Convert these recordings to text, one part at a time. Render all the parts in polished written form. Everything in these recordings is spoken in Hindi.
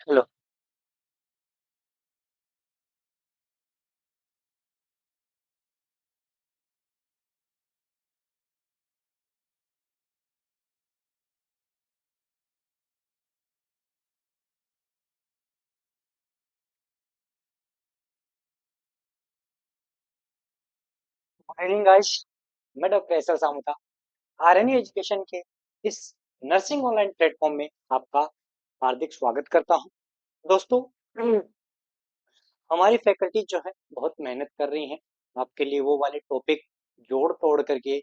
हेलो। Morning guys. मैं डॉक्टर एसएल सामुता आरएनयू एजुकेशन के इस नर्सिंग ऑनलाइन प्लेटफॉर्म में आपका हार्दिक स्वागत करता हूं। दोस्तों, हमारी फैकल्टी जो है बहुत मेहनत कर रही है आपके लिए वो वाले टॉपिक जोड़ तोड़ करके,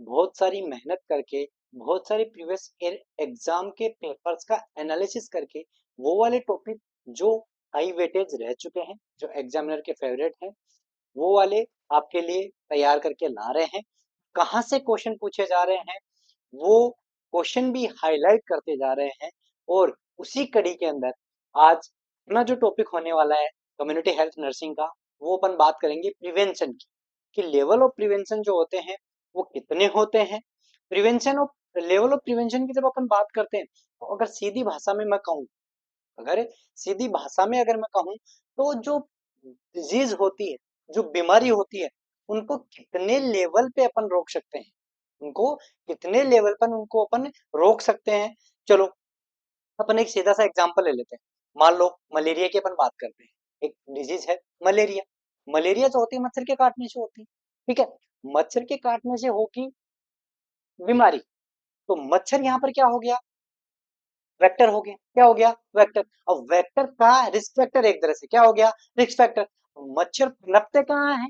बहुत सारी मेहनत करके, बहुत सारी प्रीवियस ईयर एग्जाम के पेपर्स का एनालिसिस करके वो वाले टॉपिक जो हाई वेटेज रह चुके हैं, जो एग्जामिनर के फेवरेट हैं, वो वाले आपके लिए तैयार करके ला रहे हैं। कहाँ से क्वेश्चन पूछे जा रहे हैं वो क्वेश्चन भी हाईलाइट करते जा रहे हैं। और उसी कड़ी के अंदर आज अपना जो टॉपिक होने वाला है कम्युनिटी हेल्थ नर्सिंग का, वो अपन बात करेंगे प्रिवेंशन की, कि लेवल ऑफ प्रिवेंशन जो होते हैं वो कितने होते हैं। Prevention of level of prevention की जब अपन बात करते हैं तो अगर सीधी भाषा में मैं कहूँ, अगर सीधी भाषा में अगर मैं कहूँ तो जो डिजीज होती है, जो बीमारी होती है, उनको कितने लेवल पे अपन रोक सकते हैं, उनको कितने लेवल पर उनको अपन रोक सकते हैं। चलो अपन एक सीधा सा एग्जांपल ले लेते हैं। मान लो मलेरिया की अपन बात करते हैं, एक डिजीज है मलेरिया। मलेरिया जो होती है मच्छर के काटने से होती है, ठीक है। मच्छर के काटने से होगी बीमारी। तो मच्छर यहाँ पर क्या हो गया, वेक्टर हो गया। क्या हो गया, वेक्टर। अब वेक्टर का रिस्क फैक्टर एक तरह से क्या हो गया, रिस्क फैक्टर। मच्छर पनपते कहाँ है,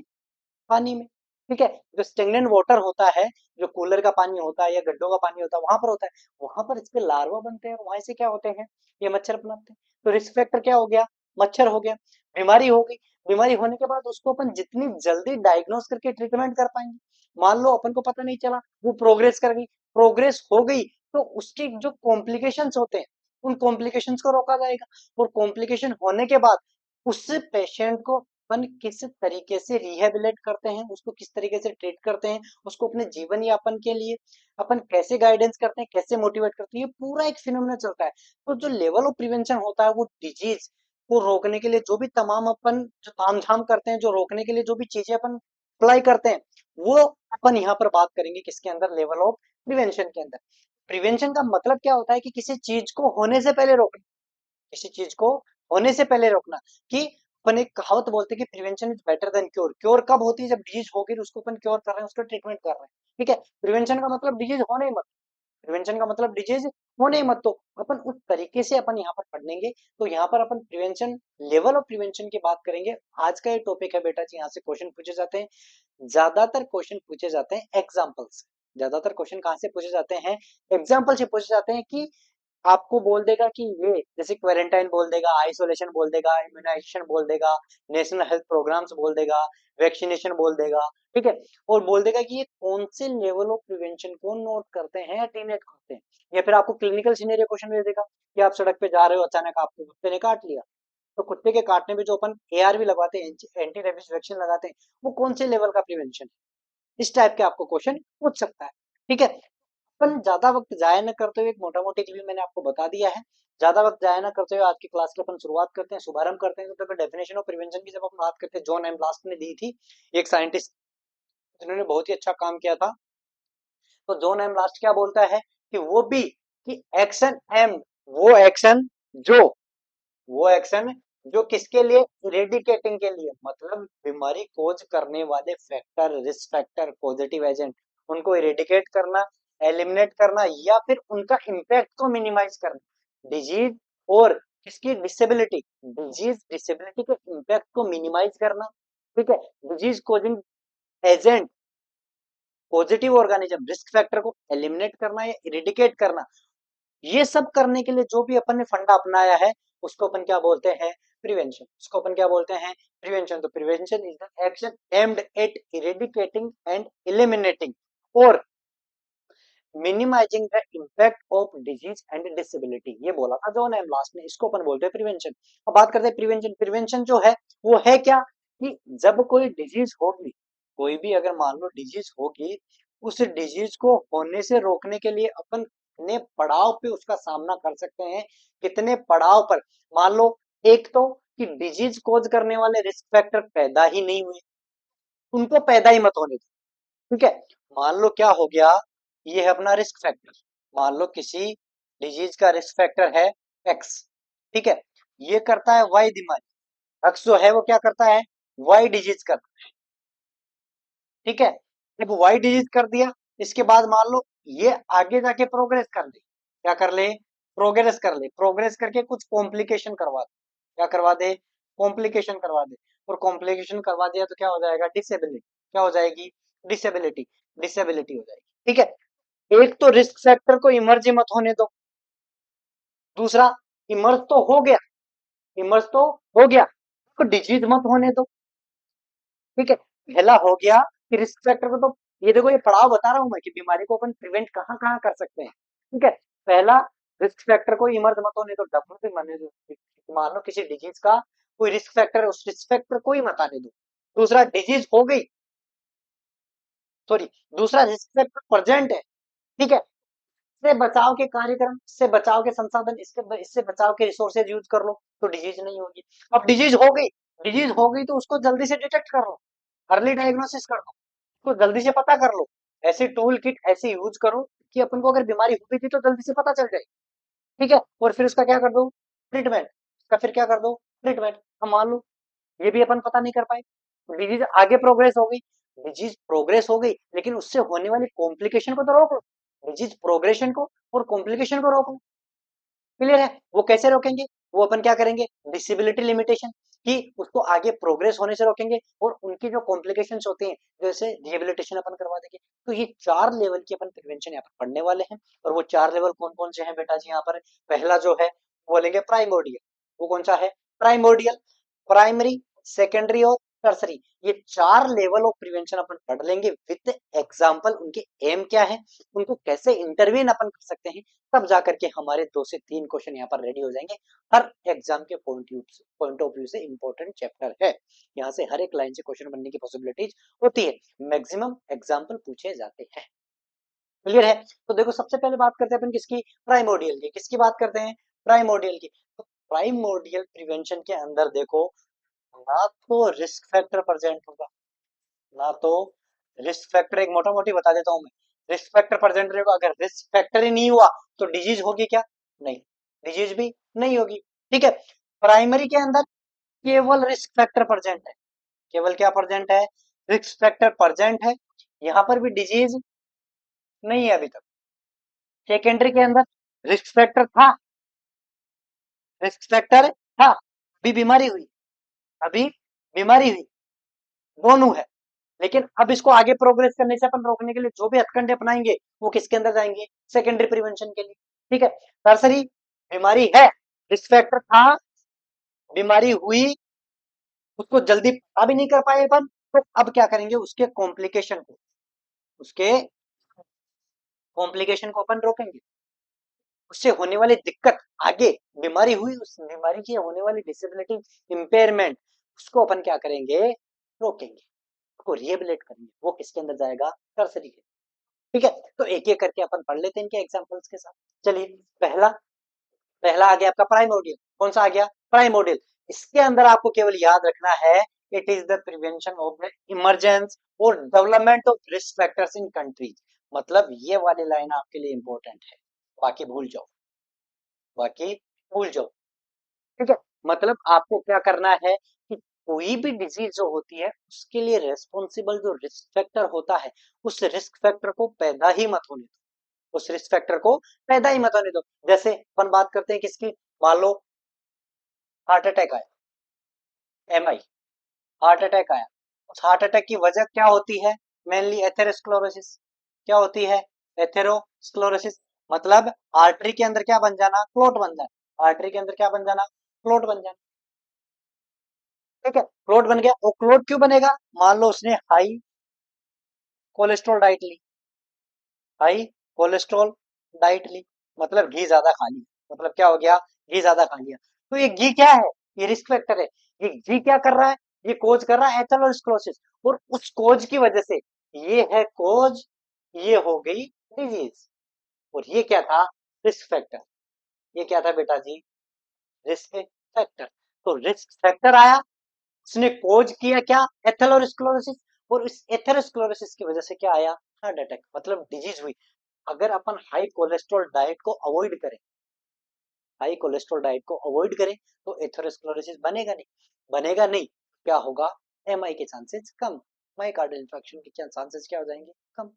पानी में, ठीक है। जो स्टेगनेंट वाटर होता है, जो कूलर का पानी होता है या गड्ढों का पानी होता है वहां पर होता है, वहां पर इसके लार्वा बनते हैं और वहां से क्या होते हैं, ये मच्छर पनपते हैं। तो रिस्क फैक्टर क्या हो गया, मच्छर हो गया। बीमारी हो गई, बीमारी होने के बाद उसको अपन जितनी जल्दी डायग्नोस करके ट्रीटमेंट कर पाएंगे। मान लो अपन को पता नहीं चला, वो प्रोग्रेस कर गई, प्रोग्रेस हो गई, तो उसके जो कॉम्प्लिकेशंस होते हैं उन कॉम्प्लिकेशंस को रोका जाएगा। और कॉम्प्लिकेशन होने के बाद उस पेशेंट को अपन किस तरीके से रिहेबिलिट करते हैं, उसको किस तरीके से ट्रीट करते हैं, उसको अपने जीवन यापन के लिए अपन कैसे गाइडेंस करते हैं, कैसे मोटिवेट करते हैं, ये पूरा एक फिनोमेना चलता है। तो जो लेवल ऑफ प्रिवेंशन होता है वो डिजीज को रोकने के लिए जो भी तमाम अपन जो तामझाम करते हैं, जो रोकने के लिए जो भी चीजें अपन अप्लाई करते हैं, वो अपन यहाँ पर बात करेंगे किसके अंदर, लेवल ऑफ प्रिवेंशन के अंदर। प्रिवेंशन का मतलब क्या होता है कि किसी चीज को होने से पहले रोकना, किसी चीज को होने से पहले रोकना। कि अपन एक कहावत बोलते हैं कि prevention is better than cure. Cure कब होती है, जब डिजीज होगी तो उसको अपन क्योर कर रहे हैं, उसका ट्रीटमेंट कर रहे हैं, ठीक है। प्रिवेंशन का मतलब डिजीज होने ही मत, प्रिवेंशन का मतलब डिजीज होने ही मत। तो अपन उस तरीके से अपन यहाँ पर पढ़ेंगे। तो यहाँ पर अपन प्रिवेंशन, लेवल ऑफ प्रिवेंशन की बात करेंगे। आज का ये टॉपिक है बेटा जी, यहाँ से क्वेश्चन पूछे जाते हैं, ज्यादातर क्वेश्चन पूछे जाते हैं एग्जाम्पल से। ज्यादातर क्वेश्चन कहाँ से पूछे जाते हैं, एग्जाम्पल से पूछे जाते हैं। कि आपको बोल देगा कि ये जैसे क्वारंटाइन बोल देगा, आइसोलेशन बोल देगा, इम्यूनाइजेशन बोल देगा, नेशनल हेल्थ प्रोग्राम्स बोल देगा, वैक्सीनेशन बोल देगा, ठीक है। और बोल देगा कि ये कौन से लेवल ऑफ प्रिवेंशन को नोट करते हैं या टीनेट करते हैं। या फिर आपको क्लिनिकल सिनेरियो क्वेश्चन दे देगा कि आप सड़क पे जा रहे हो, अचानक आपको कुत्ते ने काट लिया। तो कुत्ते के काटने पे जो अपन एआरवी लगवाते हैं, एंटी रेबीज वैक्सीन लगाते हैं, वो कौन से लेवल का प्रिवेंशन है। इस टाइप के आपको क्वेश्चन पूछ सकता है, ठीक है। अपन ज्यादा वक्त जाया न करते हुए एक मोटा मोटी चीज मैंने आपको बता दिया है। ज्यादा वक्त जाया न करते हुए आज की क्लास की अपन शुरुआत करते हैं, शुभारंभ करते हैं। तो डेफिनेशन ऑफ प्रिवेंशन की जब हम बात करते हैं, जॉन एम लास्ट ने दी थी, एक साइंटिस्ट जिन्होंने बहुत ही अच्छा काम किया था। तो जॉन एम लास्ट क्या बोलता है कि वो भी, कि एक्शन एम, वो एक्शन जो, वो एक्शन जो किसके लिए, इरेडिकेटिंग के लिए, मतलब बीमारी कोज करने वाले factor, risk factor, positive agent, उनको इरेडिकेट करना, एलिमिनेट करना, या फिर उनका इम्पैक्ट को मिनिमाइज करना। डिजीज और किसकी डिसेबिलिटी, डिजीज डिसेबिलिटी के इम्पैक्ट को मिनिमाइज करना, ठीक है। Disease causing agent, positive organism, risk factor को एलिमिनेट करना या इरेडिकेट करना, ये सब करने के लिए जो भी अपन ने फंडा अपनाया है उसको अपन क्या बोलते हैं, प्रिवेंशन। उसको अपन क्या बोलते हैं, प्रिवेंशन। तो prevention is the action aimed at eradicating and eliminating और minimizing the impact of disease and disability, ये बोला था जॉन एम लास्ट ने। इसको अपन बोलते हैं प्रिवेंशन। अब बात करते हैं प्रिवेंशन। प्रिवेंशन जो है वो है क्या, कि जब कोई डिजीज होगी, कोई भी अगर मान लो डिजीज होगी, उस डिजीज को होने से रोकने के लिए अपन कितने पड़ाव पे उसका सामना कर सकते हैं, कितने पड़ाव पर। मान लो एक तो कि डिजीज कोज करने वाले रिस्क फैक्टर पैदा ही नहीं हुए, उनको पैदा ही मत होने दो। ठीक है, मान लो क्या हो गया, ये है अपना रिस्क फैक्टर। मान लो किसी डिजीज का रिस्क फैक्टर है एक्स, ठीक है, ये करता है वाई बीमारी। एक्स जो है वो क्या करता है, वाई डिजीज करता है। ठीक है, जब वाई डिजीज कर दिया, इसके बाद मान लो ये आगे जाके प्रोग्रेस कर ले, क्या कर ले, प्रोग्रेस कर ले, प्रोग्रेस करके कुछ कॉम्प्लिकेशन करवा दे, क्या करवा दे, कॉम्प्लिकेशन करवा दे। और कॉम्प्लिकेशन करवा दिया तो क्या हो जाएगा, डिसेबिलिटी, क्या हो जाएगी, डिसेबिलिटी, डिसेबिलिटी हो जाएगी। ठीक है, एक तो रिस्क फैक्टर को इमर्ज मत होने दो, दूसरा इमर्ज तो हो गया, इमर्ज तो हो गया तो डिजीज मत होने दो। ठीक है, पहला हो गया कि रिस्क फैक्टर को तो, ये देखो ये पड़ाव बता रहा हूं मैं कि बीमारी को अपन प्रिवेंट कहाँ कहाँ कर सकते हैं। ठीक है, पहला रिस्क फैक्टर को इमर्ज मत होने दो, डब्ल्यू भी माने दो। मान लो किसी डिजीज का कोई रिस्क फैक्टर है, उस रिस्क फैक्टर को ही मत आने दो। दूसरा डिजीज हो गई, सॉरी, दूसरा रिस्क फैक्टर प्रेजेंट है, ठीक है, इससे बचाव के कार्यक्रम, इससे बचाव के संसाधन, इसके इससे बचाव के रिसोर्सेज यूज कर लो तो डिजीज नहीं होगी। अब डिजीज हो गई, डिजीज हो गई तो उसको जल्दी से डिटेक्ट कर लो, अर्ली डायग्नोसिस कर दो, उसको जल्दी से पता कर लो। ऐसी टूल किट ऐसी यूज करो कि अपन को अगर बीमारी हो गई थी तो जल्दी से पता चल जाए। ठीक है, और फिर उसका क्या कर दो, ट्रीटमेंट, उसका फिर क्या कर दो, ट्रीटमेंट। हम मान लो ये भी अपन पता नहीं कर पाए, डिजीज आगे प्रोग्रेस हो गई, डिजीज प्रोग्रेस हो गई, लेकिन उससे होने वाली कॉम्प्लिकेशन को तो रोक लो, डिजीज प्रोग्रेशन को और कॉम्प्लिकेशन को रोक लो। क्लियर है, वो कैसे रोकेंगे, वो अपन क्या करेंगे, डिसेबिलिटी लिमिटेशन, कि उसको आगे प्रोग्रेस होने से रोकेंगे, और उनकी जो कॉम्प्लिकेशंस होती हैं जैसे रिहेबिलिटेशन अपन करवा देंगे। तो ये 4 लेवल की अपन प्रिवेंशन यहाँ पर पढ़ने वाले हैं। और वो 4 लेवल कौन कौन से हैं बेटा जी, यहाँ पर पहला जो है वो बोलेंगे प्राइमोर्डियल। वो कौन सा है, प्राइमोर्डियल, प्राइमरी, सेकेंडरी और टर्सरी। ये 4 लेवल ऑफ प्रिवेंशन अपन पढ़ लेंगे विद एग्जाम्पल, उनके एम क्या है, उनको कैसे इंटरवीन अपन कर सकते हैं, तब जाकर के हमारे 2 से 3 क्वेश्चन यहाँ पर रेडी हो जाएंगे। हर एग्जाम के पॉइंट ऑफ व्यू से इंपॉर्टेंट चैप्टर है, यहाँ से हर एक लाइन से क्वेश्चन बनने की पॉसिबिलिटीज होती है, मैक्सिमम एग्जाम्पल पूछे जाते हैं। क्लियर है, तो देखो सबसे पहले बात करते हैं अपन किसकी, प्राइमोर्डियल की। किसकी बात करते हैं, प्राइमोर्डियल की। तो प्राइमोर्डियल प्रिवेंशन के अंदर देखो, ना तो रिस्क फैक्टर प्रेजेंट होगा, ना तो रिस्क फैक्टर, एक मोटा मोटी बता देता हूं मैं, रिस्क फैक्टर प्रेजेंट रहेगा। अगर रिस्क फैक्टर ही नहीं हुआ तो डिजीज होगी क्या, नहीं, डिजीज भी नहीं होगी। ठीक है, प्राइमरी के अंदर केवल रिस्क फैक्टर प्रेजेंट है, केवल क्या प्रेजेंट है, रिस्क फैक्टर प्रेजेंट है, यहां पर भी डिजीज नहीं है अभी तक। सेकेंडरी के अंदर रिस्क फैक्टर था, रिस्क फैक्टर था, अभी बीमारी हुई, अभी बीमारी हुई, दोनों है। लेकिन अब इसको आगे प्रोग्रेस करने से अपन रोकने के लिए जो भी हथकंडे अपनाएंगे वो किसके अंदर जाएंगे, सेकेंडरी प्रिवेंशन के लिए। ठीक है, टर्सरी, बीमारी है, रिस्क फैक्टर था, बीमारी हुई, उसको जल्दी पता भी नहीं कर पाए अपन, तो अब क्या करेंगे, उसके कॉम्प्लिकेशन को, उसके कॉम्प्लिकेशन को अपन रोकेंगे, उससे होने वाली दिक्कत आगे, बीमारी हुई उस बीमारी की होने वाली डिसेबिलिटी, इम्पेयरमेंट, उसको अपन क्या करेंगे, रोकेंगे, उसको रिहेबिलिट करेंगे, वो किसके अंदर जाएगा, टर्सरी के। ठीक है, तो एक एक करके अपन पढ़ लेते हैं इनके एग्जांपल्स के साथ। चलिए, पहला पहला आ गया आपका प्राइमोर्डियल, कौन सा आ गया, प्राइमोर्डियल। इसके अंदर आपको केवल याद रखना है, it is the prevention of the emergence और development of risk factors in countries. मतलब ये वाली लाइन आपके लिए इंपॉर्टेंट है, बाकी भूल जाओ, बाकी भूल जाओ। ठीक है, मतलब आपको क्या करना है कि कोई भी डिजीज जो होती है उसके लिए रेस्पॉन्सिबल जो रिस्क फैक्टर होता है, उस रिस्क फैक्टर को पैदा ही मत होने दो, उस रिस्क फैक्टर को पैदा ही मत होने दो। जैसे अपन बात करते हैं किसकी, मान लो हार्ट अटैक आया, एमआई, हार्ट अटैक आया, उस हार्ट अटैक की वजह क्या होती है, मेनली एथेरोस्क्लेरोसिस। क्या होती है, एथेरोस्क्लेरोसिस, मतलब आर्टरी के अंदर क्या बन जाना, क्लोट बन जाना, आर्टरी के अंदर क्या बन जाना, क्लोट बन जाना। ठीक है, क्लोट बन गया, और क्लोट क्यों बनेगा, मान लो उसने हाई कोलेस्ट्रॉल डाइट ली, हाई कोलेस्ट्रॉल डाइट ली, मतलब घी ज्यादा खा लिया, मतलब क्या हो गया, घी ज्यादा खा लिया। तो ये घी क्या है, ये रिस्क फैक्टर है। ये घी क्या कर रहा है, ये कोज कर रहा है एथेरोस्क्लेरोसिस, और उस कोज की वजह से ये है कोज, ये हो गई डिजीज। और ये क्या था? Risk factor. ये क्या था बेटा जी? Risk factor. तो रिस्क फैक्टर आया, उसने कोज किया क्या? एथेरोस्क्लेरोसिस। और इस एथेरोस्क्लेरोसिस की वजह से क्या आया? हार्ट अटैक, मतलब डिजीज हुई। अगर अपन हाई कोलेस्ट्रॉल डाइट को अवॉइड करें, हाई कोलेस्ट्रॉल डाइट को अवॉइड करें, तो एथेरोस्क्लेरोसिस बनेगा नहीं। बनेगा नहीं, क्या होगा? एमआई के चांसेस कम, मायोकार्डियल इंफार्क्शन के चांसेस क्या हो जाएंगे? कम।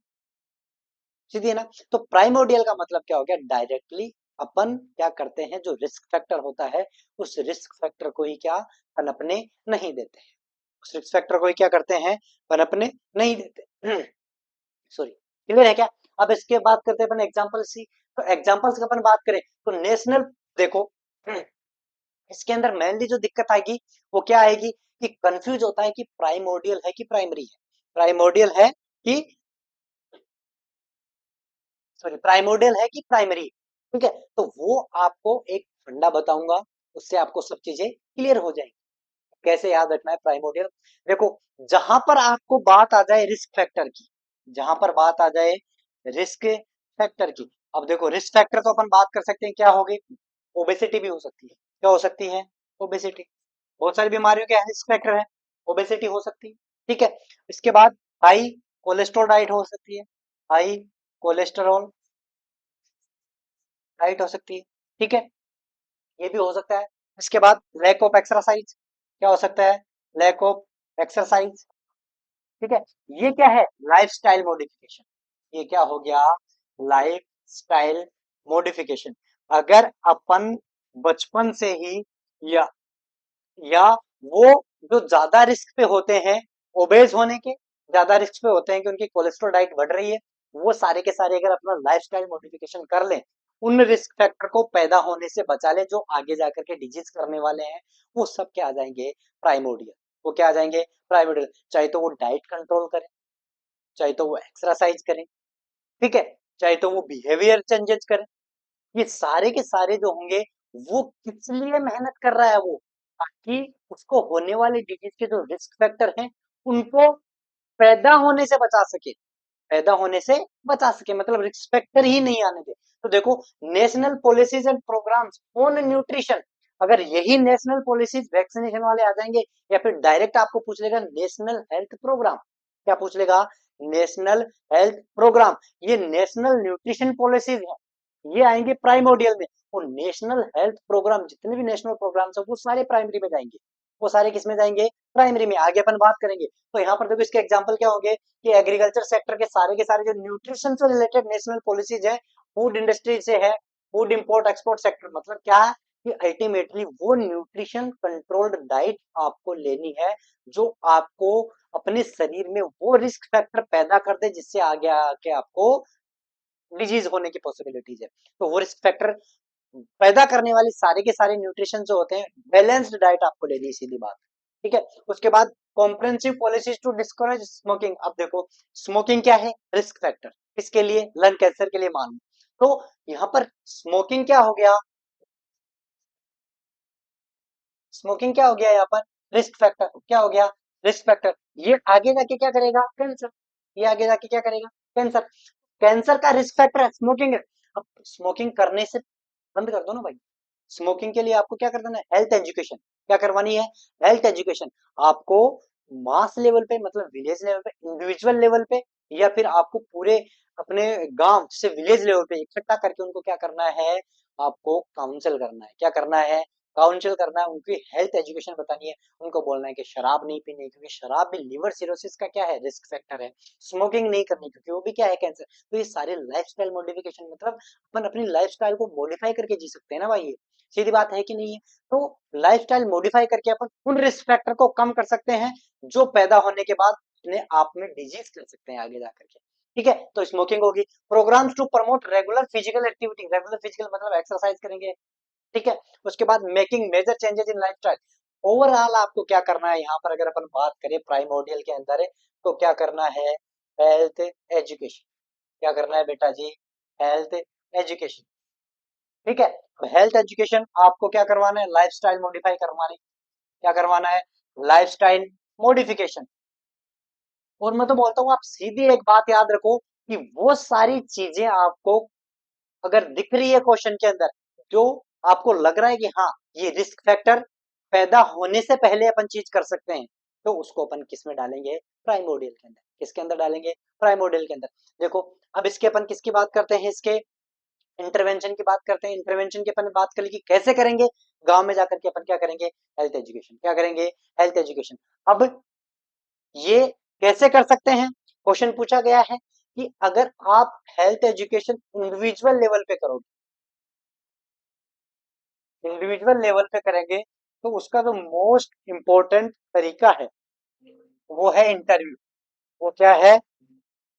सीधी है ना? तो प्राइमोर्डियल का मतलब क्या हो गया? डायरेक्टली अपन क्या करते हैं, जो रिस्क फैक्टर होता है उस रिस्क फैक्टर को ही क्या पनपने नहीं देते हैं, उस रिस्क फैक्टर को ही क्या करते हैं? पनपने नहीं देते। सॉरी, क्लियर है क्या? अब इसके बात करते हैं अपन एग्जांपल सी। तो एग्जांपल्स की अपन बात करें तो नेशनल, देखो इसके अंदर मेनली जो दिक्कत आएगी वो क्या आएगी कि कंफ्यूज होता है कि प्राइमोर्डियल है कि प्राइमरी है, प्राइमोर्डियल है कि सॉरी प्राइमोर्डियल है कि प्राइमरी। ठीक है, तो वो आपको एक फंडा बताऊंगा, उससे आपको सब चीजें क्लियर हो जाएंगी। कैसे याद रखना है प्राइमोर्डियल? देखो, जहां पर आपको बात आ जाए रिस्क फैक्टर की, जहां पर बात आ जाए रिस्क फैक्टर की, अब देखो रिस्क फैक्टर तो अपन बात कर सकते हैं क्या होगी? ओबेसिटी भी हो सकती है। क्या हो सकती है? ओबेसिटी। बहुत सारी बीमारियों के रिस्क फैक्टर है, ओबेसिटी हो सकती है। ठीक है, इसके बाद हाई कोलेस्ट्रॉल डाइट हो सकती है, हाई कोलेस्ट्रॉल डाइट हो सकती है। ठीक है, ये भी हो सकता है। इसके बाद लैक ऑफ एक्सरसाइज, क्या हो सकता है? Lack of exercise. ठीक है, ये क्या है? Lifestyle modification. ये क्या हो गया? Lifestyle modification. अगर अपन बचपन से ही या या वो जो ज्यादा रिस्क पे होते हैं ओबेज होने के, ज्यादा रिस्क पे होते हैं कि उनकी कोलेस्ट्रॉल डाइट बढ़ रही है, वो सारे के सारे अगर अपना लाइफस्टाइल मॉडिफिकेशन कर लें, उन रिस्क फैक्टर को पैदा होने से बचा ले जो आगे जाकर के डिजीज करने वाले हैं, वो सब क्या आ जाएंगे? प्राइमोर्डियल। वो क्या आ जाएंगे? प्राइमोर्डियल। चाहे तो वो डाइट कंट्रोल करें, चाहे तो वो एक्सरसाइज करें, ठीक है, चाहे तो वो बिहेवियर चेंजेस करें, ये सारे के सारे जो होंगे, वो किस लिए मेहनत कर रहा है? वो ताकि उसको होने वाले डिजीज के जो रिस्क फैक्टर हैं उनको पैदा होने से बचा सके, पैदा होने से बचा सके, मतलब रिस्क फैक्टर ही नहीं आने दे। तो देखो, national policies and programs on nutrition, अगर यही नेशनल पॉलिसीज वैक्सीनेशन वाले आ जाएंगे, या फिर डायरेक्ट आपको पूछ लेगा नेशनल हेल्थ प्रोग्राम, क्या पूछ लेगा? National health programme. ये नेशनल न्यूट्रिशन पॉलिसीज है, ये आएंगे प्राइमोडियल में। और नेशनल हेल्थ प्रोग्राम, जितने भी नेशनल प्रोग्राम्स है वो सारे प्राइमरी में जाएंगे, वो सारे किस में जाएंगे? प्राइमरी में। आगे अपन बात करेंगे। तो यहाँ पर देखो इसके एग्जांपल क्या होंगे कि एग्रीकल्चर सेक्टर के सारे जो न्यूट्रिशन से रिलेटेड नेशनल पॉलिसीज है, फूड इंडस्ट्री से है, फूड इंपोर्ट एक्सपोर्ट सेक्टर, मतलब क्या है कि अल्टीमेटली वो न्यूट्रिशन कंट्रोल्ड डाइट आपको लेनी है जो आपको अपने शरीर में वो रिस्क फैक्टर पैदा कर दे जिससे आगे आके आपको डिजीज होने की पॉसिबिलिटीज है। तो वो रिस्क फैक्टर पैदा करने वाली सारे के सारे न्यूट्रिशन जो होते हैं, बैलेंस्ड डाइट आपको लेनी है, सीधी बात। ठीक है, उसके बाद comprehensive policies to discourage smoking. अब देखो, स्मोकिंग क्या है? Risk factor. किसके लिए? लंग कैंसर के लिए मान लो। तो यहाँ पर स्मोकिंग क्या हो गया? स्मोकिंग क्या हो गया यहाँ पर? Risk factor. क्या हो गया? Risk factor. ये आगे जाके क्या करेगा? कैंसर। ये आगे जाके क्या करेगा? कैंसर। कैंसर का रिस्क फैक्टर है स्मोकिंग। अब स्मोकिंग करने से बंद कर दो ना भाई। स्मोकिंग के लिए आपको क्या कर देना है? Health education. क्या करवानी है? Health education. आपको मास लेवल पे, मतलब विलेज लेवल पे, इंडिविजुअल लेवल पे, या फिर आपको पूरे अपने गांव से विलेज लेवल पे इकट्ठा करके उनको क्या करना है? आपको काउंसिल करना है। क्या करना है? काउंसिल करना है, उनकी हेल्थ एजुकेशन बतानी है। उनको बोलना है कि शराब नहीं पीनी, क्योंकि शराब भी लिवर सिरोसिस का क्या है? रिस्क फैक्टर है। स्मोकिंग नहीं करनी क्योंकि वो भी क्या है? कैंसर। तो ये सारे लाइफस्टाइल मॉडिफिकेशन, मतलब अपन अपनी लाइफस्टाइल को मॉडिफाई करके जी सकते हैं ना भाई, ये सीधी बात है कि नहीं है? तो लाइफस्टाइल मॉडिफाई करके अपन उन रिस्क फैक्टर को कम कर सकते हैं जो पैदा होने के बाद अपने आप में डिजीज कर सकते हैं आगे जाकर के। ठीक है, तो स्मोकिंग होगी। Programs to promote regular physical activity, regular physical मतलब एक्सरसाइज करेंगे। ठीक है, उसके बाद making major changes in lifestyle. Overall आपको क्या करना है यहाँ पर, अगर अपन बात करें प्राइमोर्डियल के अंदर है, तो क्या करना है? Health education. क्या करना है बेटा जी? Health education. ठीक है, हेल्थ एजुकेशन आपको क्या करवाना है? लाइफस्टाइल मॉडिफाई करवाना है। क्या करवाना है? Lifestyle modification. और मैं तो बोलता हूँ आप सीधी एक बात याद रखो कि वो सारी चीजें आपको अगर दिख रही है क्वेश्चन के अंदर, जो आपको लग रहा है कि हाँ ये रिस्क फैक्टर पैदा होने से पहले अपन चीज कर सकते हैं, तो उसको अपन किस में डालेंगे? प्राइमोडियल के अंदर। किसके अंदर डालेंगे? प्राइमोडियल के अंदर। देखो अब इसके अपन किसकी बात करते हैं? इसके इंटरवेंशन की बात करते हैं। इंटरवेंशन की अपन बात कर ली कि कैसे करेंगे, गांव में जाकर के अपन क्या करेंगे? Health education. क्या करेंगे? Health education. अब ये कैसे कर सकते हैं? क्वेश्चन पूछा गया है कि अगर आप हेल्थ एजुकेशन इंडिविजुअल लेवल पे करोगे, इंडिविजुअल लेवल पे करेंगे, तो उसका जो मोस्ट इंपॉर्टेंट तरीका है वो है इंटरव्यू। वो क्या है?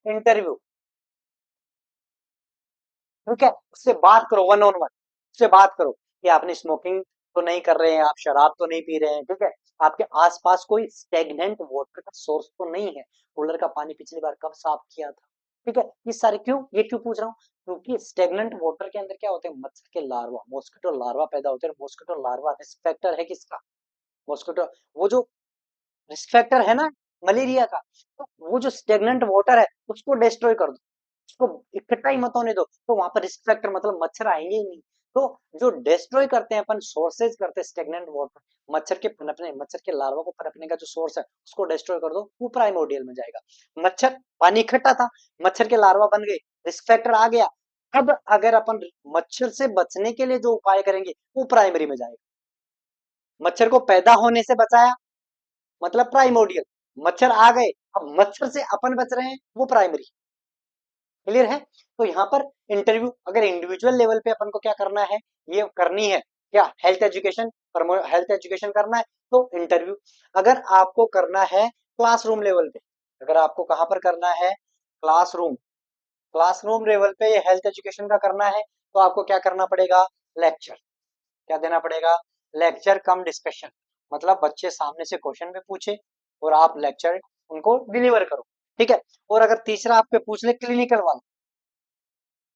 इंटरव्यू। ठीक है, उससे बात करो वन ऑन वन। उससे बात करो कि आपने स्मोकिंग तो नहीं कर रहे हैं, आप शराब तो नहीं पी रहे हैं, ठीक है, आपके आसपास कोई स्टेगनेंट वाटर का सोर्स तो नहीं है, कूलर का पानी पिछली बार कब साफ किया था, ठीक है। ये सारे क्यों, ये क्यों पूछ रहा हूँ? क्योंकि स्टेगनेंट वाटर के अंदर क्या होते हैं? मच्छर के लार्वा, मॉस्किटो लार्वा पैदा होते हैं। मॉस्किटो लार्वा रिस्क फैक्टर है किसका? मॉस्किटो। वो जो रिस्क फैक्टर है ना मलेरिया का, तो वो जो स्टेगनेंट वाटर है उसको डिस्ट्रॉय कर दो, उसको इकट्ठा ही मत होने दो, तो वहां पर रिस्क फैक्टर मतलब मच्छर आएंगे ही नहीं। तो जो डिस्ट्रॉय करते हैं अपन, सोर्सेज करते हैं स्टेगनेंट वाटर, मच्छर के पनपने, मच्छर के लार्वा को पनपने का जो सोर्स है उसको डिस्ट्रॉय कर दो, वो प्राइमोडियल में जाएगा। मच्छर, पानी इकट्ठा था, मच्छर के लार्वा बन गए, रिस्क फैक्टर आ गया। अब अगर अपन मच्छर से बचने के लिए जो उपाय करेंगे वो प्राइमरी में जाएगा। मच्छर को पैदा होने से बचाया मतलब प्राइमोडियल। मच्छर आ गए, अब मच्छर से अपन बच रहे हैं, वो प्राइमरी। क्लियर है? तो यहाँ पर इंटरव्यू, अगर इंडिविजुअल लेवल पे अपन को क्या करना है, ये करनी है क्या? हेल्थ एजुकेशन, हेल्थ एजुकेशन करना है, तो इंटरव्यू। अगर आपको करना है क्लासरूम लेवल पे, अगर आपको कहां पर करना है? क्लासरूम। क्लासरूम लेवल पे ये हेल्थ एजुकेशन का करना है, तो आपको क्या करना पड़ेगा? लेक्चर। क्या देना पड़ेगा? लेक्चर कम डिस्कशन। मतलब बच्चे सामने से क्वेश्चन भी पूछे और आप लेक्चर उनको डिलीवर करो, ठीक है। और अगर तीसरा आपके पूछ ले क्लिनिकल वाला,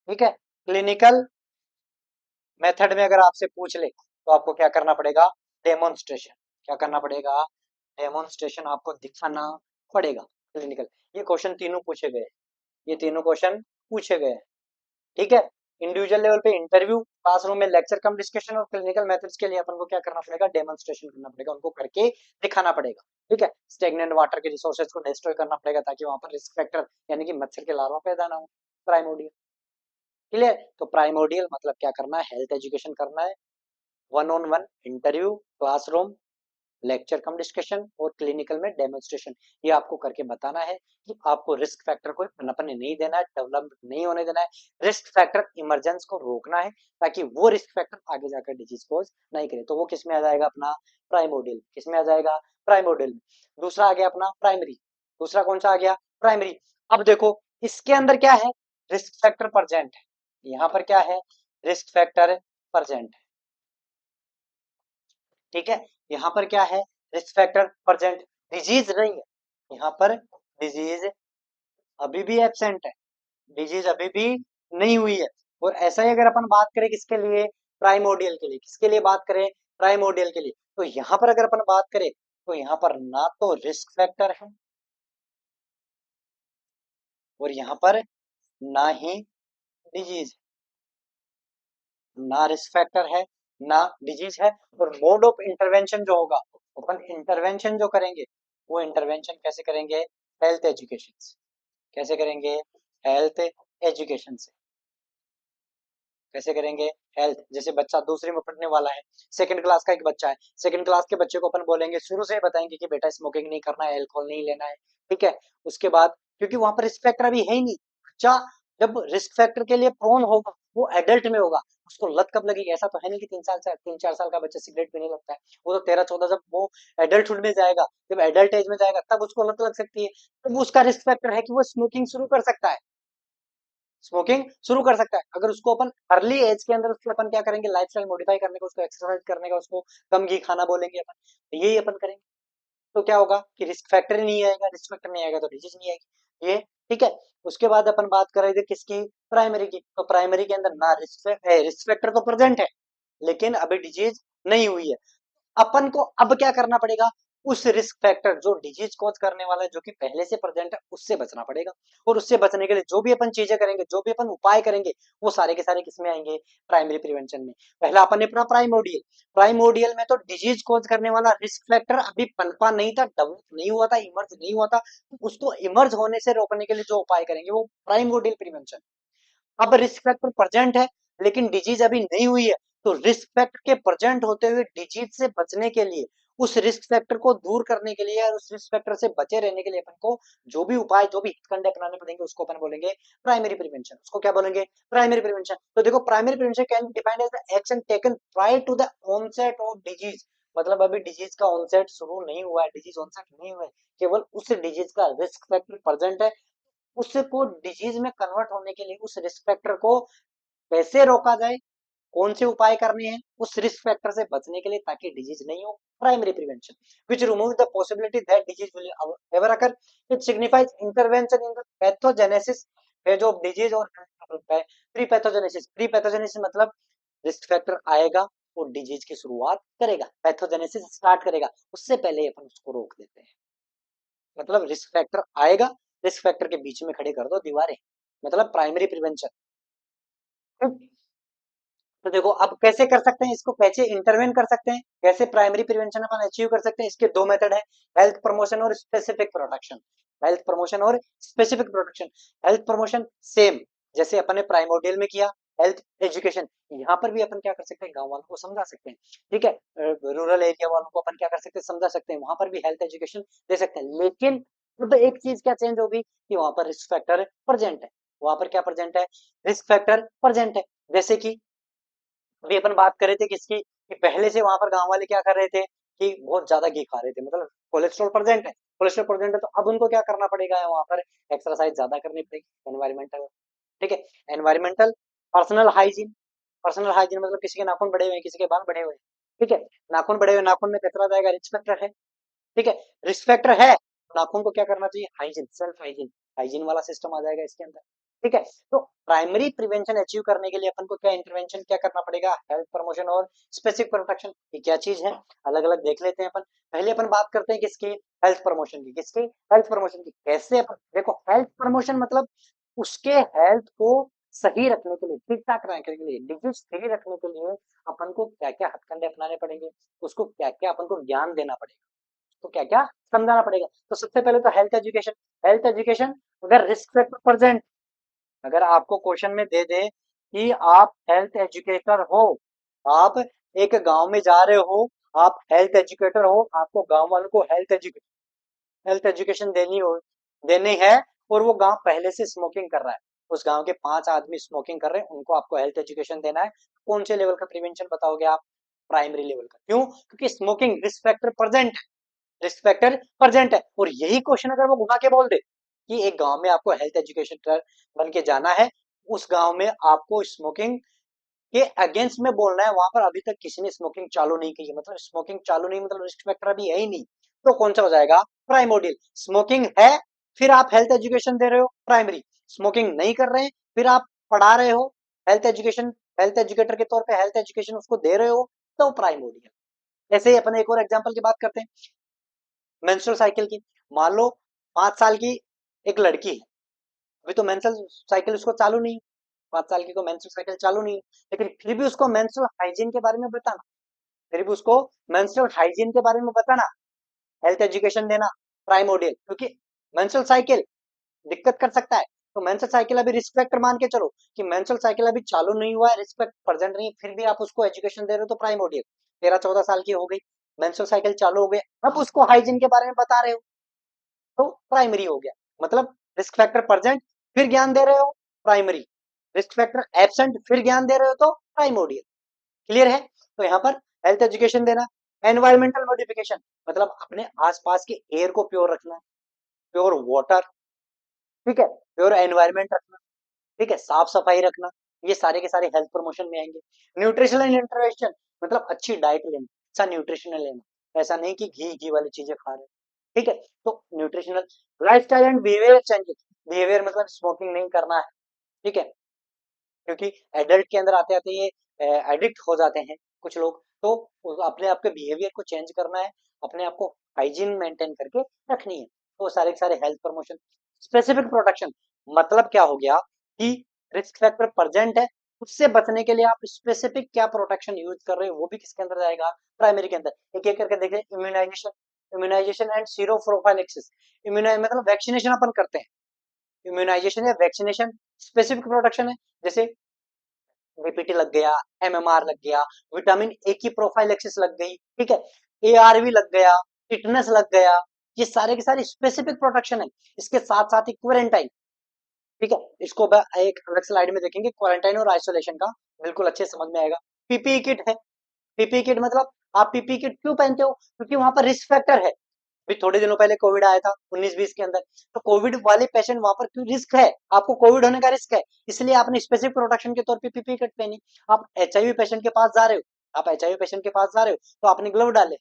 ठीक है, क्लिनिकल मेथड में अगर आपसे पूछ ले तो आपको क्या करना पड़ेगा? डेमोन्स्ट्रेशन। क्या करना पड़ेगा? डेमोन्स्ट्रेशन आपको दिखाना पड़ेगा। क्लिनिकल, ये क्वेश्चन तीनों पूछे गए, ये तीनों क्वेश्चन पूछे गए, ठीक है। इंडिविजुअल लेवल पे इंटरव्यू, क्लासरूम में लेक्चर कम डिस्कशन, और क्लिनिकल मेथड्स के लिए अपन को क्या करना पड़ेगा? डेमोन्स्ट्रेशन करना पड़ेगा, उनको करके दिखाना पड़ेगा, ठीक है। स्टेगनेंट वाटर के रिसोर्सेज को डिस्ट्रॉय करना पड़ेगा ताकि वहां पर रिस्क फैक्टर यानी कि मच्छर के लार्वा पैदा ना हो। प्राइमोडियल। क्लियर? तो प्राइमोडियल मतलब क्या करना है? हेल्थ एजुकेशन करना है, one on one interview, classroom, lecture come discussion, और क्लिनिकल में डेमोन्स्ट्रेशन। ये आपको करके बताना है कि आपको रिस्क फैक्टर को पनपने नहीं देना है, डेवलप नहीं होने देना है। रिस्क फैक्टर इमरजेंस को रोकना है ताकि वो रिस्क फैक्टर आगे जाकर डिजीज कोज नहीं करे। तो वो किस में आ जाएगा? अपना प्राइमोडियल। किस में आ जाएगा? प्राइमोडियल में। दूसरा आ गया अपना प्राइमरी। दूसरा कौन सा आ गया? प्राइमरी। अब देखो इसके अंदर क्या है? रिस्क फैक्टर प्रेजेंट है। यहाँ पर क्या है? रिस्क फैक्टर प्रेजेंट है, ठीक है। यहाँ पर क्या है? रिस्क फैक्टर प्रेजेंट, डिजीज नहीं है यहाँ पर, डिजीज अभी भी एब्सेंट है, डिजीज अभी भी नहीं हुई है। और ऐसा ही अगर अपन बात करें किसके लिए? प्राइमोडियल के लिए। किसके लिए बात करें? प्राइमोडियल के लिए। तो यहाँ पर अगर अपन बात करें तो यहाँ पर ना तो रिस्क फैक्टर है और यहाँ पर ना ही डिजीज, ना रिस्क फैक्टर है ना डिजीज है। और मोड ऑफ इंटरवेंशन जो होगा, अपन इंटरवेंशन जो करेंगे वो इंटरवेंशन कैसे करेंगे? हेल्थ एजुकेशन से। कैसे करेंगे? हेल्थ एजुकेशन से। कैसे करेंगे? हेल्थ, जैसे बच्चा दूसरे में पढ़ने वाला है, सेकंड क्लास का एक बच्चा है, सेकंड क्लास के बच्चे को अपन बोलेंगे, शुरू से ही बताएंगे कि बेटा स्मोकिंग नहीं करना है, अल्कोहल नहीं लेना है, ठीक है। उसके बाद क्योंकि वहां पर रिस्क फैक्टर अभी है ही नहीं, बच्चा जब रिस्क फैक्टर के लिए प्रोन होगा वो एडल्ट में होगा, उसको लत कब लगेगी? ऐसा तो है नहीं कि 3 साल से 3-4 साल का बच्चा सिगरेट पीने लगता है, वो तो 13-14 जब वो एडल्टहुड में जाएगा, जब एडल्ट एज में जाएगा तब उसको लत लग सकती है। तो वो उसका रिस्क फैक्टर है कि वो स्मोकिंग शुरू कर सकता है, स्मोकिंग शुरू कर सकता है। अगर उसको अपन अर्ली एज के अंदर उसको अपन क्या करेंगे? लाइफस्टाइल मॉडिफाई करने का, उसको एक्सरसाइज करने का, उसको कम घी खाना बोलेंगे अपन, तो यही अपन करेंगे। तो क्या होगा कि रिस्क फैक्टर ही नहीं आएगा, रिस्क फैक्टर नहीं आएगा तो डिजीज नहीं आएगी, ये ठीक है। उसके बाद अपन बात कर रहे थे किसकी? प्राइमरी की। तो प्राइमरी के अंदर ना रिस्क फैक्टर तो प्रेजेंट है लेकिन अभी डिजीज नहीं हुई है। अपन को अब क्या करना पड़ेगा? उस रिस्क फैक्टर जो डिजीज कॉज करने वाला है, जो कि पहले से प्रेजेंट है, उससे बचना पड़ेगा। और उससे बचने के लिए जो भी अपन चीजें करेंगे, जो भी अपन उपाय करेंगे, वो सारे के सारे किसमें आएंगे? प्राइमरी प्रिवेंशन में। पहला अपन ने पढ़ा प्राइमोडियल। प्राइमोडियल में तो डिजीज कॉज करने वाला रिस्क फैक्टर अभी पनपा नहीं था, डेवलप नहीं हुआ था, इमर्ज नहीं हुआ था। तो उसको इमर्ज होने से रोकने के लिए जो उपाय करेंगे वो प्राइमोडियल प्रिवेंशन। अब रिस्क फैक्टर प्रेजेंट है लेकिन डिजीज अभी नहीं हुई है, तो रिस्क फैक्टर के प्रेजेंट होते हुए डिजीज से बचने के लिए, उस रिस्क फैक्टर को दूर करने के लिए और उस रिस्क फैक्टर से बचे रहने के लिए अपन को जो भी उपाय, जो भी हितखंडे अपनाने पड़ेंगे, उसको अपन बोलेंगे प्राइमरी प्रिवेंशन। उसको क्या बोलेंगे? Primary prevention. तो देखो, primary prevention can be defined as the action taken prior to the onset of disease. मतलब अभी डिजीज का ऑनसेट शुरू नहीं हुआ है, डिजीज ऑनसेट नहीं हुआ है, केवल उस डिजीज का रिस्क फैक्टर प्रेजेंट है। उसको डिजीज में कन्वर्ट होने के लिए उस रिस्क फैक्टर को कैसे रोका जाए, कौन से उपाय करने हैं उस रिस्क फैक्टर से बचने के लिए ताकि डिजीज नहीं हो, primary prevention. Which remove the possibility that disease will ever occur. It signifies intervention in the pathogenesis phase of disease और प्री पैथोजेनेसिस। प्री पैथोजेनेसिस मतलब रिस्क फैक्टर आएगा और डिजीज की शुरुआत करेगा, पैथोजेनेसिस स्टार्ट करेगा, उससे पहले अपन उसको रोक देते हैं। मतलब रिस्क फैक्टर आएगा, रिस्क फैक्टर के बीच में खड़े कर दो दीवारें, मतलब प्राइमरी प्रिवेंशन। तो देखो अब कैसे कर सकते हैं इसको, कैसे इंटरवेन कर सकते हैं, कैसे प्राइमरी प्रिवेंशन अपन अचीव कर सकते हैं। इसके दो मेथड है, हेल्थ प्रमोशन और स्पेसिफिक प्रोटेक्शन। हेल्थ प्रमोशन और specific protection. Health promotion same जैसे अपन ने प्राइमोडियल में किया, हेल्थ एजुकेशन यहाँ पर भी अपन क्या कर सकते हैं, गांव वालों को समझा सकते हैं। ठीक है, रूरल एरिया वालों को अपन क्या कर सकते हैं, समझा सकते हैं, वहां पर भी हेल्थ एजुकेशन दे सकते हैं। लेकिन तो एक चीज क्या चेंज होगी कि वहां पर रिस्क फैक्टर प्रेजेंट है। वहां पर क्या प्रेजेंट है? रिस्क फैक्टर प्रेजेंट है। जैसे कि अभी अपन बात कर रहे थे किसकी, कि पहले से वहां पर गांव वाले क्या कर रहे थे कि बहुत ज्यादा घी खा रहे थे, मतलब कोलेस्ट्रॉल प्रेजेंट है। कोलेस्ट्रॉल प्रेजेंट है तो अब उनको क्या करना पड़ेगा, वहां पर एक्सरसाइज ज्यादा करनी पड़ेगी, एनवायरमेंटल। ठीक है, environmental. Personal hygiene. Personal hygiene मतलब किसी के नाखून बड़े हुए हैं, किसी के बाल बड़े हुए हैं। ठीक है, नाखून बड़े हुए, नाखून में कचरा जाएगा, रिस्क फैक्टर है। ठीक है, रिस्क फैक्टर है, नाखून को क्या करना चाहिए? Hygiene, self hygiene. हाइजीन वाला सिस्टम आ जाएगा इसके अंदर। ठीक है, तो प्राइमरी प्रिवेंशन अचीव करने के लिए अपन को क्या इंटरवेंशन क्या करना पड़ेगा? हेल्थ प्रमोशन और स्पेसिफिक प्रोटेक्शन। ये क्या चीज है, अलग अलग देख लेते हैं अपन। पहले अपन बात करते हैं किसकी? हेल्थ प्रमोशन की। किसकी? हेल्थ प्रमोशन की। कैसे अपन देखो, हेल्थ प्रमोशन मतलब उसके हेल्थ को सही रखने के लिए, ठीक ठाक रखने के लिए, डिजीज फ्री रखने के लिए अपन को क्या क्या हथकंडे अपनाने पड़ेंगे, उसको क्या क्या अपन को ज्ञान देना पड़ेगा, तो क्या क्या समझाना पड़ेगा। तो सबसे पहले तो हेल्थ एजुकेशन। हेल्थ एजुकेशन, अगर रिस्क फैक्टर प्रेजेंट, अगर आपको क्वेश्चन में दे दे कि आप हेल्थ एजुकेटर हो, आप एक गांव में जा रहे हो, आप हेल्थ एजुकेटर हो, आपको गांव वालों को हेल्थ एजुकेशन देनी है, और वो गांव पहले से स्मोकिंग कर रहा है, उस गांव के 5 आदमी स्मोकिंग कर रहे हैं, उनको आपको हेल्थ एजुकेशन देना है। कौन से लेवल का प्रिवेंशन बताओगे आप? प्राइमरी लेवल का। क्यों? क्योंकि smoking risk factor present, risk factor present है। और यही क्वेश्चन अगर वो घुमा के बोल दे कि एक गांव में आपको हेल्थ एजुकेशन बन के जाना है, उस गांव में आपको स्मोकिंग के अगेंस्ट में बोलना है, वहां पर अभी तक किसी ने स्मोकिंग चालू नहीं की है, मतलब स्मोकिंग चालू नहीं, मतलब रिस्क फैक्टर अभी है ही नहीं, तो कौन सा हो जाएगा? प्राइमोडियल। स्मोकिंग है, फिर आप हेल्थ एजुकेशन दे रहे हो, प्राइमरी। स्मोकिंग नहीं कर रहे हैं, फिर आप पढ़ा रहे हो, हेल्थ एजुकेशन, हेल्थ एजुकेटर के तौर पे हेल्थ एजुकेशन उसको दे रहे हो, तो प्राइमोडियल। ऐसे ही अपन एक और एग्जांपल की बात करते हैं, मेंस्ट्रुअल साइकिल की। मान लो 5 साल की एक लड़की है, अभी तो मेंस्ट्रुअल साइकिल उसको चालू नहीं, 5 साल की को मेंस्ट्रुअल साइकिल चालू नहीं, लेकिन फिर भी उसको मेंस्ट्रुअल हाइजीन के बारे में बताना, फिर भी उसको मेंस्ट्रुअल हाइजीन के बारे में बताना, हेल्थ एजुकेशन देना, प्राइमोडियल। क्योंकि मेंस्ट्रुअल साइकिल दिक्कत कर सकता है, तो मेंस्ट्रुअल साइकिल अभी रिस्क फैक्टर मान के चलो कि मेंस्ट्रुअल साइकिल अभी चालू नहीं हुआ है, रिस्क फैक्टर प्रेजेंट नहीं है, फिर भी आप उसको एजुकेशन दे रहे हो, तो प्राइमोडियल। 13-14 साल की हो गई, मेंस्ट्रुअल साइकिल चालू हो गया, अब उसको हाइजीन के बारे में बता रहे हो, तो प्राइमरी हो गया। मतलब रिस्क फैक्टर प्रेजेंट फिर ज्ञान दे रहे हो, प्राइमरी। रिस्क फैक्टर एब्सेंट फिर ज्ञान दे रहे हो, तो प्राइमोडियल। क्लियर है? तो यहाँ पर हेल्थ एजुकेशन देना। एनवायरमेंटल मॉडिफिकेशन मतलब अपने आसपास के एयर को प्योर रखना, प्योर वाटर, ठीक है, प्योर एनवायरमेंट रखना, ठीक है, साफ सफाई रखना, ये सारे के सारे हेल्थ प्रमोशन में आएंगे। न्यूट्रिशनल इंटरवेंशन मतलब अच्छी डाइट लेना, अच्छा न्यूट्रिशनल लेना, ऐसा नहीं कि घी घी वाली चीजें खा रहे हैं। ठीक है, तो nutritional. Lifestyle and behaviour changes. Behaviour मतलब स्मोकिंग नहीं करना है, ठीक है, क्योंकि एडल्ट के अंदर आते आते ये एडिक्ट हो जाते हैं कुछ लोग, तो अपने आपके बिहेवियर को चेंज करना है, अपने आप को हाइजीन मेंटेन करके रखनी है। तो सारे के सारे हेल्थ प्रमोशन। स्पेसिफिक प्रोटेक्शन मतलब क्या हो गया कि रिस्क फैक्टर प्रेजेंट है, उससे बचने के लिए आप स्पेसिफिक क्या प्रोटेक्शन यूज कर रहे हो, वो भी किसके अंदर जाएगा, प्राइमरी के अंदर। एक एक करके देखें। Immunization, immunization and sero prophylaxis. इम्यूनाइ मतलब वैक्सीनेशन अपन करते हैं। इम्यूनाइजेशन या वैक्सीनेशन स्पेसिफिक प्रोटेक्शन है, जैसे बीपीटी लग गया, एमएमआर लग गया, विटामिन ए की प्रोफाइलेक्सिस लग गई, ठीक है, एआरवी लग गया, टिटनस लग गया। ये सारे के सारे स्पेसिफिक प्रोटेक्शन है। इसके साथ साथ ही क्वारंटाइन, ठीक है, इसको एक अलग स्लाइड में देखेंगे, क्वारंटाइन और आइसोलेशन का बिल्कुल अच्छे समझ में आएगा। पीपीई किट है। पीपीई किट मतलब आप पीपीई किट क्यों पहनते हो, क्योंकि वहां पर रिस्क फैक्टर है। भी थोड़े दिनों पहले कोविड आया था 19-20 के अंदर, तो कोविड वाले पेशेंट वहां पर क्यों, रिस्क है, आपको कोविड होने का रिस्क है, इसलिए आपने स्पेसिफिक प्रोटेक्शन के तौर पे पीपीई किट पहनी। आप एचआईवी पेशेंट के पास जा रहे हो, आप एचआईवी पेशेंट के पास जा रहे हो, तो आपने ग्लव डाले,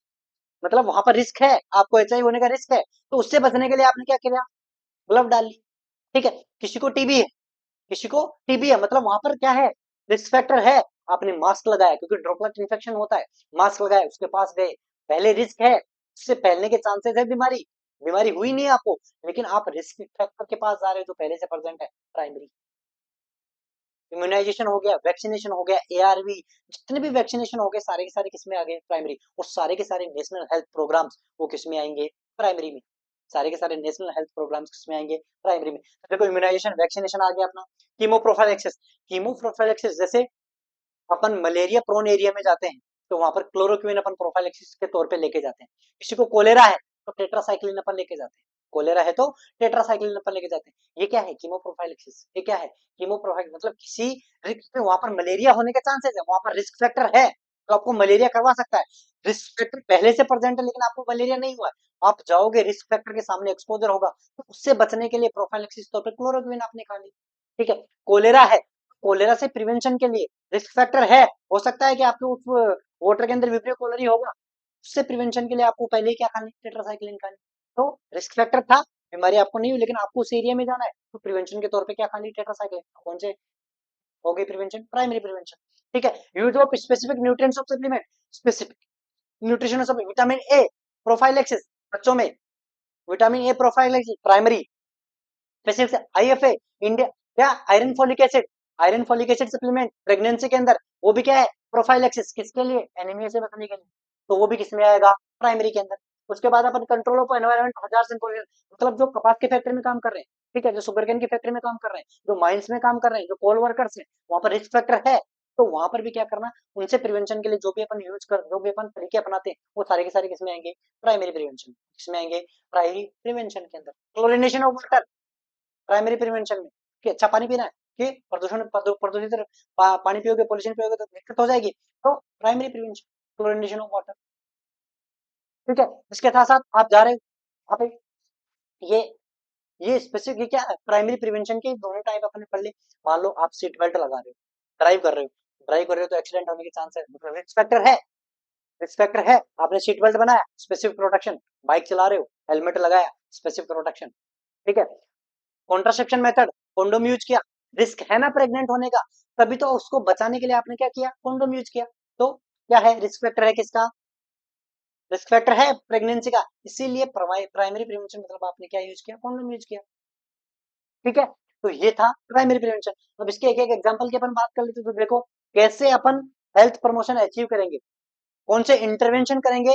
मतलब वहां पर रिस्क है, आपको एचआईवी होने का रिस्क है, तो उससे बचने के लिए आपने क्या किया, ग्लव डाल ली। ठीक है, किसी को टीबी है, किसी को टीबी है, मतलब वहां पर क्या है, रिस्क फैक्टर है, आपने मास्क लगाया, क्योंकि ड्रॉपलेट इन्फेक्शन होता है, मास्क लगाया, उसके पास गए, पहले रिस्क है, उससे फैलने के चांसेस है, बीमारी, बीमारी हुई नहीं आपको, लेकिन आप रिस्क फैक्टर के पास जा रहे हो जो पहले से प्रेजेंट है, प्राइमरी। इम्यूनाइजेशन हो गया, वैक्सीनेशन हो गया, एआरवी, जितने भी वैक्सीनेशन हो गए सारे के सारे किसमें आ गए, प्राइमरी। और सारे के सारे नेशनल हेल्थ प्रोग्राम्स वो किसमें आएंगे, प्राइमरी में। सारे के सारे नेशनल हेल्थ प्रोग्राम्स किसमें आएंगे, प्राइमरी में। तो देखो इम्यूनाइजेशन वैक्सीनेशन आ गया अपना। कीमोप्रोफाइलेक्सिस, कीमोप्रोफाइलेक्सिस जैसे अपन मलेरिया प्रोन एरिया में जाते हैं, तो वहां पर क्लोरोक्विन अपन प्रोफाइलेक्सिस के तौर पे लेके जाते हैं। किसी को कोलेरा है तो टेट्रासाइक्लिन अपन लेके जाते हैं, कोलेरा है तो टेट्रासाइक्लिन अपन लेके जाते हैं। ये क्या है, कीमोप्रोफाइलेक्सिस। ये क्या है, कीमोप्रोफाइल मतलब किसी रिस्क में वहां पर मलेरिया होने के चांसेस है, वहां पर रिस्क फैक्टर है, तो आपको मलेरिया करवा सकता है। रिस्क फैक्टर पहले से प्रेजेंट है लेकिन आपको मलेरिया नहीं हुआ है, आप जाओगे रिस्क फैक्टर के सामने एक्सपोजर होगा, तो उससे बचने के लिए प्रोफाइलेक्सिस तौर पर क्लोरोक्विन आपने खा ली। ठीक है, कोलेरा है, कोलेरा से प्रिवेंशन के लिए रिस्क फैक्टर है, हो सकता है कि आपके उस वाटर के अंदर विब्रियो कोलरी होगा, उससे प्रिवेंशन के लिए आपको पहले ही क्या खानी, टेट्रासाइक्लिन खानी। तो रिस्क फैक्टर था, बीमारी आपको नहीं हुई, लेकिन आपको उस एरिया में जाना है, तो प्रिवेंशन के तौर पे क्या खानी, टेट्रासाइक्लिन। कौन से हो गई प्रिवेंशन, प्राइमरी प्रिवेंशन। ठीक है, use of specific nutrients of supplement, specific nutrition of vitamin A prophylaxis बच्चों में, vitamin A prophylaxis primary. Specific IFA India, क्या, iron folic acid, iron folic acid supplement pregnancy के अंदर, वो भी क्या है, प्रोफाइलेक्सिस, किसके लिए, एनीमिया से बचने के लिए, तो वो भी किसमें आएगा, प्राइमरी के अंदर। उसके बाद अपन कंट्रोल ऑफ एनवायरमेंट हजार पोल्यूशन, मतलब जो कपास के फैक्ट्री में काम कर रहे हैं, ठीक है, जो सुगरकेन की फैक्ट्री में काम कर रहे हैं, जो माइंस में काम कर रहे हैं, जो कोल वर्कर्स हैं, वहां पर रिस्क फैक्टर है, तो वहां पर भी क्या करना, उनसे प्रिवेंशन के लिए जो भी अपन यूज कर, जो भी अपन तरीके अपनाते हैं, वो सारे के सारे किसमें आएंगे, प्राइमरी प्रिवेंशन, किसमें आएंगे, प्राइमरी प्रिवेंशन के अंदर। Chlorination of water primary prevention में, कि अच्छा पानी पीना है, कि प्रदूषित पानी पियोगे, पोल्यूशन पियोगे तो दिक्कत हो जाएगी, तो primary prevention, chlorination of water. ठीक है, इसके साथ साथ आप जा रहे हो, आप ये ये स्पेसिफिक, ये क्या है, प्राइमरी प्रिवेंशन के दोनों टाइप अपने पढ़ ले। मान लो आप सीट बेल्ट लगा रहे हो, ड्राइव कर रहे हो, ड्राइव कर रहे हो तो एक्सीडेंट होने के चांस है, मतलब रिस्क फैक्टर है, रिस्क फैक्टर है, आपने सीट बेल्ट बनाया, स्पेसिफिक प्रोटेक्शन, बाइक चला रहे हो, हेलमेट लगाया, स्पेसिफिक प्रोटेक्शन। ठीक है, कॉन्ट्रासेप्शन मेथड, कॉन्डोम यूज किया, रिस्क है ना प्रेग्नेंट होने का, तभी तो उसको बचाने के लिए आपने क्या किया, कॉन्डोम यूज किया, तो क्या है, रिस्क फैक्टर है किसका, रिस्क फैक्टर है प्रेगनेंसी का, इसीलिए प्राइमरी प्रिवेंशन मतलब आपने क्या यूज किया, कॉन्डोम यूज किया। ठीक है, तो ये था प्राइमरी प्रिवेंशन। अब इसके एक एक एग्जांपल की अपन बात कर लेते तो देखो कैसे अपन हेल्थ प्रमोशन अचीव करेंगे, कौन से इंटरवेंशन करेंगे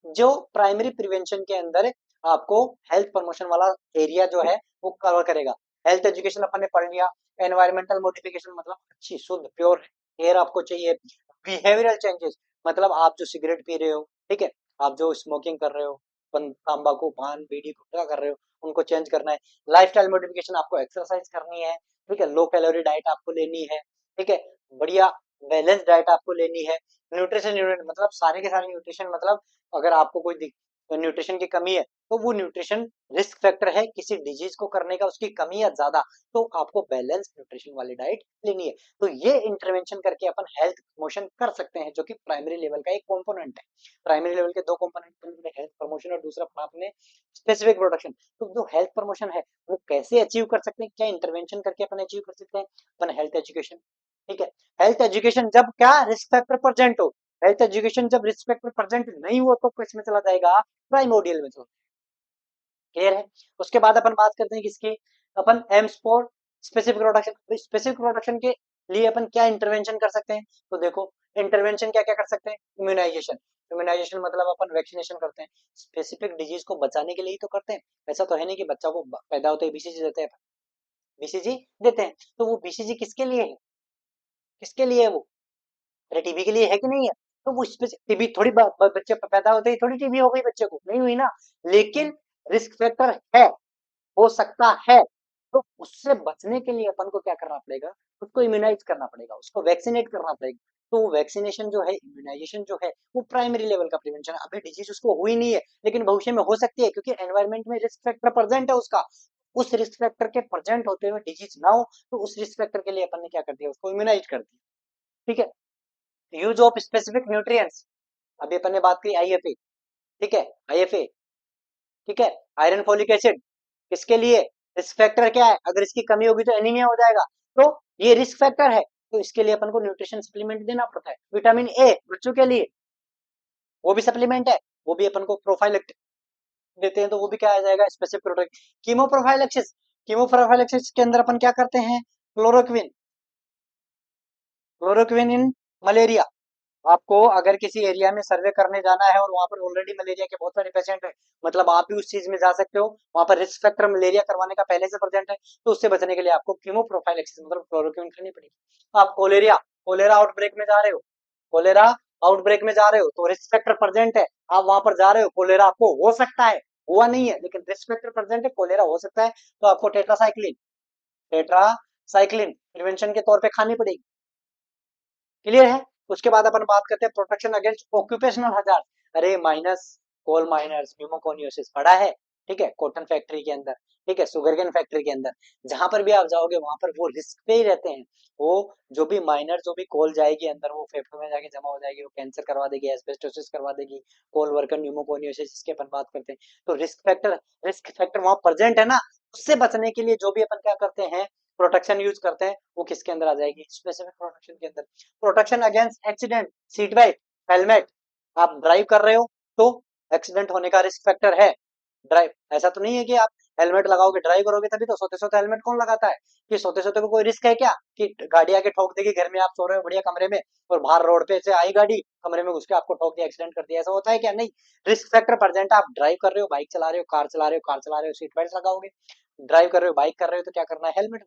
जो प्राइमरी प्रिवेंशन के अंदर आपको हेल्थ प्रमोशन वाला एरिया जो है वो कवर करेगा। हेल्थ एजुकेशन अपन ने पढ़ लिया, एनवायरमेंटल मॉडिफिकेशन मतलब अच्छी शुद्ध प्योर एयर आपको चाहिए, बिहेवियरल चेंजेस मतलब आप जो सिगरेट पी रहे हो, ठीक है, आप जो स्मोकिंग कर रहे हो, तंबाकू पान बीड़ी गुटखा कर रहे हो, उनको चेंज करना है। लाइफस्टाइल मॉडिफिकेशन, आपको एक्सरसाइज करनी है, ठीक है, लो कैलोरी डाइट आपको लेनी है, ठीक है, बढ़िया बैलेंस डाइट आपको लेनी है। न्यूट्रिशन मतलब सारे के सारे न्यूट्रिशन, मतलब अगर आपको कोई न्यूट्रिशन की कमी है तो वो न्यूट्रिशन रिस्क फैक्टर है किसी डिजीज को करने का, उसकी कमी या ज्यादा, तो आपको बैलेंस न्यूट्रिशन वाली डाइट लेनी है। तो ये इंटरवेंशन करके अपन हेल्थ प्रमोशन कर सकते हैं, जो कि प्राइमरी लेवल का एक कंपोनेंट है। प्राइमरी लेवल के दो कंपोनेंट, हेल्थ प्रमोशन और दूसरा आपने स्पेसिफिक प्रोडक्शन। तो जो हेल्थ प्रमोशन है वो कैसे अचीव कर सकते हैं, क्या इंटरवेंशन करके अपन अचीव कर सकते हैं, अपन हेल्थ एजुकेशन। ठीक है, हेल्थ एजुकेशन जब क्या रिस्क फैक्टर प्रेजेंट हो, हेल्थ एजुकेशन जब रिस्क फैक्टर प्रेजेंट नहीं हो तो किस में चला जाएगा, प्राइमोडियल में चला। क्लियर है। उसके बाद अपन बात करते हैं किसकी, अपन aims for specific production. Specific production के लिए अपन क्या इंटरवेंशन कर सकते हैं, तो देखो इंटरवेंशन क्या क्या कर सकते हैं, इम्यूनाइजेशन। इम्यूनाइजेशन मतलब अपन वैक्सीनेशन करते हैं, स्पेसिफिक डिजीज को बचाने के लिए ही तो करते हैं। ऐसा तो है नहीं कि बच्चा को पैदा होते ही बीसीजी देते हैं, बीसीजी देते हैं, तो वो बीसीजी किसके लिए है, किसके लिए है वो, अरे टीबी के लिए है कि नहीं है, तो वो टीबी थोड़ी बच्चे पैदा होते ही थोड़ी टीबी हो गई, बच्चे को नहीं हुई ना, लेकिन रिस्क फैक्टर है, हो सकता है, तो उससे बचने के लिए अपन को क्या करना पड़ेगा, उसको इम्यूनाइज करना पड़ेगा, उसको वैक्सीनेट करना पड़ेगा। तो वो वैक्सीनेशन जो है, इम्यूनाइजेशन जो है, वो प्राइमरी लेवल का प्रिवेंशन है। अभी डिजीज उसको हुई नहीं है, लेकिन भविष्य में हो सकती है, क्योंकि एनवायरमेंट में रिस्क फैक्टर प्रेजेंट है उसका। उस रिस्क फैक्टर के प्रेजेंट होते हुए डिजीज ना हो, तो उस रिस्क फैक्टर के लिए अपन ने क्या कर दिया, उसको इम्यूनाइज कर दिया। ठीक है। यूज ऑफ स्पेसिफिक न्यूट्रिएंट्स, अभी अपन ने बात की आईएफए, ठीक है, आईएफए, ठीक है, आयरन फोलिक एसिड, इसके लिए रिस्क फैक्टर क्या है, अगर इसकी कमी होगी तो एनीमिया हो जाएगा, तो ये रिस्क फैक्टर है, तो इसके लिए अपन को न्यूट्रिशन सप्लीमेंट देना पड़ता है। विटामिन ए बच्चों के लिए, वो भी सप्लीमेंट है, वो भी अपन को प्रोफाइलेक्टिक देते हैं, तो वो भी क्या आ जाएगा, specific protect. Chemo prophylaxis, chemo prophylaxis के अंदर अपन क्या करते हैं, क्लोरोक्विन, क्लोरोक्विन इन मलेरिया। आपको अगर किसी एरिया में सर्वे करने जाना है और वहां पर ऑलरेडी मलेरिया के बहुत सारे पेशेंट है, मतलब आप भी उस चीज में जा सकते हो, वहां पर रिस्क फैक्टर मलेरिया करवाने का पहले से प्रेजेंट है, तो उससे बचने के लिए आपको कीमो प्रोफाइलेक्सिस मतलब क्लोरोक्विन करनी पड़ेगी। आप कोलेरिया, कोलेरा आउटब्रेक में जा रहे हो, कोलेरा आउटब्रेक में जा रहे हो, तो रिस्क फैक्टर प्रेजेंट है, आप वहां पर जा रहे हो, कोलेरा आपको हो सकता है, हुआ नहीं है, लेकिन रिस्क फैक्टर प्रेजेंट है, कोलेरा हो सकता है, तो आपको टेट्रासाइक्लिन, टेट्रासाइक्लिन प्रिवेंशन के तौर पे खानी पड़ेगी। क्लियर है। उसके बाद अपन बात करते हैं प्रोटेक्शन अगेंस्ट ऑक्यूपेशनल हजार्ड। अरे माइनस, कोल माइनर्स, न्यूमोकोनियोसिस पड़ा है, ठीक है, कॉटन फैक्ट्री के अंदर, ठीक है, सुगरकेन फैक्ट्री के अंदर, जहां पर भी आप जाओगे वहां पर वो रिस्क पे ही रहते हैं। वो जो भी माइनर, जो भी कोल जाएगी अंदर, वो फेफड़ों में जाके जमा हो जाएगी, वो कैंसर करवा देगी, एस्बेस्टोसिस करवा देगी, कोल वर्कर न्यूमोकोनियोसिस, जिसके अपन बात करते हैं। तो रिस्क फैक्टर वहां प्रेजेंट है ना, उससे बचने के लिए जो भी अपन क्या करते हैं, प्रोटेक्शन यूज करते हैं, वो किसके अंदर आ जाएगी, स्पेसिफिक प्रोटेक्शन के अंदर। Protection against accident, seat belt, helmet, आप ड्राइव कर रहे हो तो एक्सीडेंट होने का रिस्क फैक्टर है। ड्राइव, ऐसा तो नहीं है कि आप हेलमेट लगाओगे ड्राइव करोगे तभी, तो सोते सोते हेलमेट कौन लगाता है, कि सोते सोते को कोई रिस्क है क्या, कि गाड़ी आके ठोक देगी, घर में आप सो रहे हो बढ़िया कमरे में, और बाहर रोड पे से आई गाड़ी, कमरे में घुस के आपको ठोक दिया, एक्सीडेंट कर दिया, ऐसा होता है क्या, नहीं। रिस्क फैक्टर प्रेजेंट, आप ड्राइव कर रहे हो, बाइक चला रहे हो, कार चला रहे हो, कार चला रहे हो, सीट बेल्ट लगाओगे, ड्राइव कर रहे हो, बाइक कर रहे हो, तो क्या करना है, हेलमेट।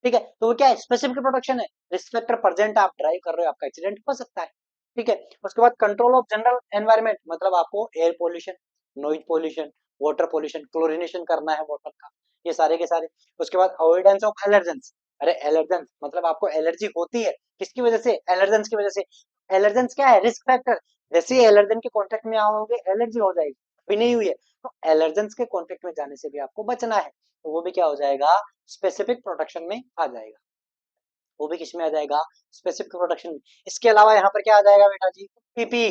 ठीक है, तो वो क्या है, स्पेसिफिक प्रोटेक्शन है, रिस्क फैक्टर प्रेजेंट, आप ड्राइव कर रहे हो, आपका एक्सीडेंट हो सकता है। ठीक है। उसके बाद कंट्रोल ऑफ जनरल एनवायरनमेंट, मतलब आपको air pollution, noise pollution, water pollution, chlorination करना है वाटर का, ये सारे के सारे। उसके बाद अवॉइडेंस ऑफ एलर्जेंस, अरे एलर्जेंस मतलब आपको एलर्जी होती है, किसकी वजह से, एलर्जेंस की वजह से। एलर्जेंस क्या है, रिस्क फैक्टर, जैसे ही एलर्जन के कांटेक्ट में आओगे एलर्जी हो जाएगी, अभी नहीं हुई है, तो एलर्जेंस के कांटेक्ट में जाने से भी आपको बचना है, तो वो भी क्या हो जाएगा, स्पेसिफिक प्रोटेक्शन में आ जाएगा, वो भी किस में आ जाएगा, स्पेसिफिक प्रोटेक्शन में। इसके अलावा यहाँ पर क्या आ जाएगा बेटा जी, पीपी,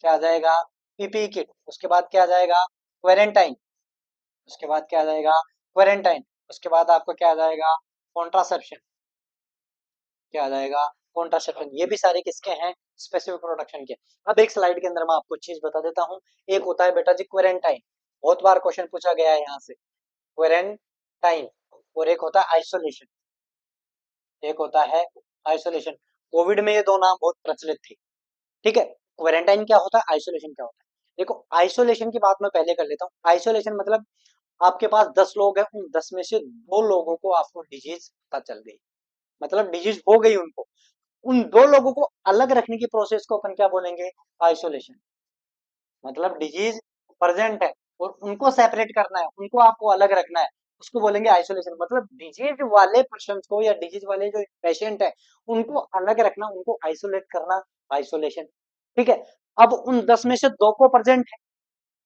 क्या आ जाएगा, पीपी किट। उसके बाद क्या आ जाएगा, क्वारंटाइन, उसके बाद क्या आ जाएगा, क्वारंटाइन। उसके बाद आपको क्या आ जाएगा, कॉन्ट्रासेप्शन, क्या आ जाएगा, कॉन्ट्रासेप्शन। ये भी सारे किसके हैं, स्पेसिफिक प्रोटेक्शन के। अब एक स्लाइड के अंदर मैं आपको चीज बता देता हूँ, एक होता है बेटा जी क्वारंटाइन, बहुत बार क्वेश्चन पूछा गया है यहाँ से, क्वारंटाइन, और एक होता है आइसोलेशन, एक होता है आइसोलेशन। कोविड में ये दो नाम बहुत प्रचलित थे, ठीक है। क्वारंटाइन क्या होता है, आइसोलेशन क्या होता है, देखो आइसोलेशन की बात मैं पहले कर लेता हूँ। आइसोलेशन मतलब आपके पास 10 लोग हैं, उन 10 में से दो लोगों को आपको डिजीज पता चल गई, मतलब डिजीज हो गई उनको, उन दो लोगों को अलग रखने की प्रोसेस को अपन क्या बोलेंगे, आइसोलेशन। मतलब डिजीज प्रेजेंट है और उनको सेपरेट करना है, उनको आपको अलग रखना है, उसको बोलेंगे आइसोलेशन। मतलब डिजीज वाले पर्सन को या डिजीज वाले जो पेशेंट है उनको अलग रखना, उनको आइसोलेट करना, आइसोलेशन। ठीक है। अब उन 10 में से दो को प्रेजेंट है,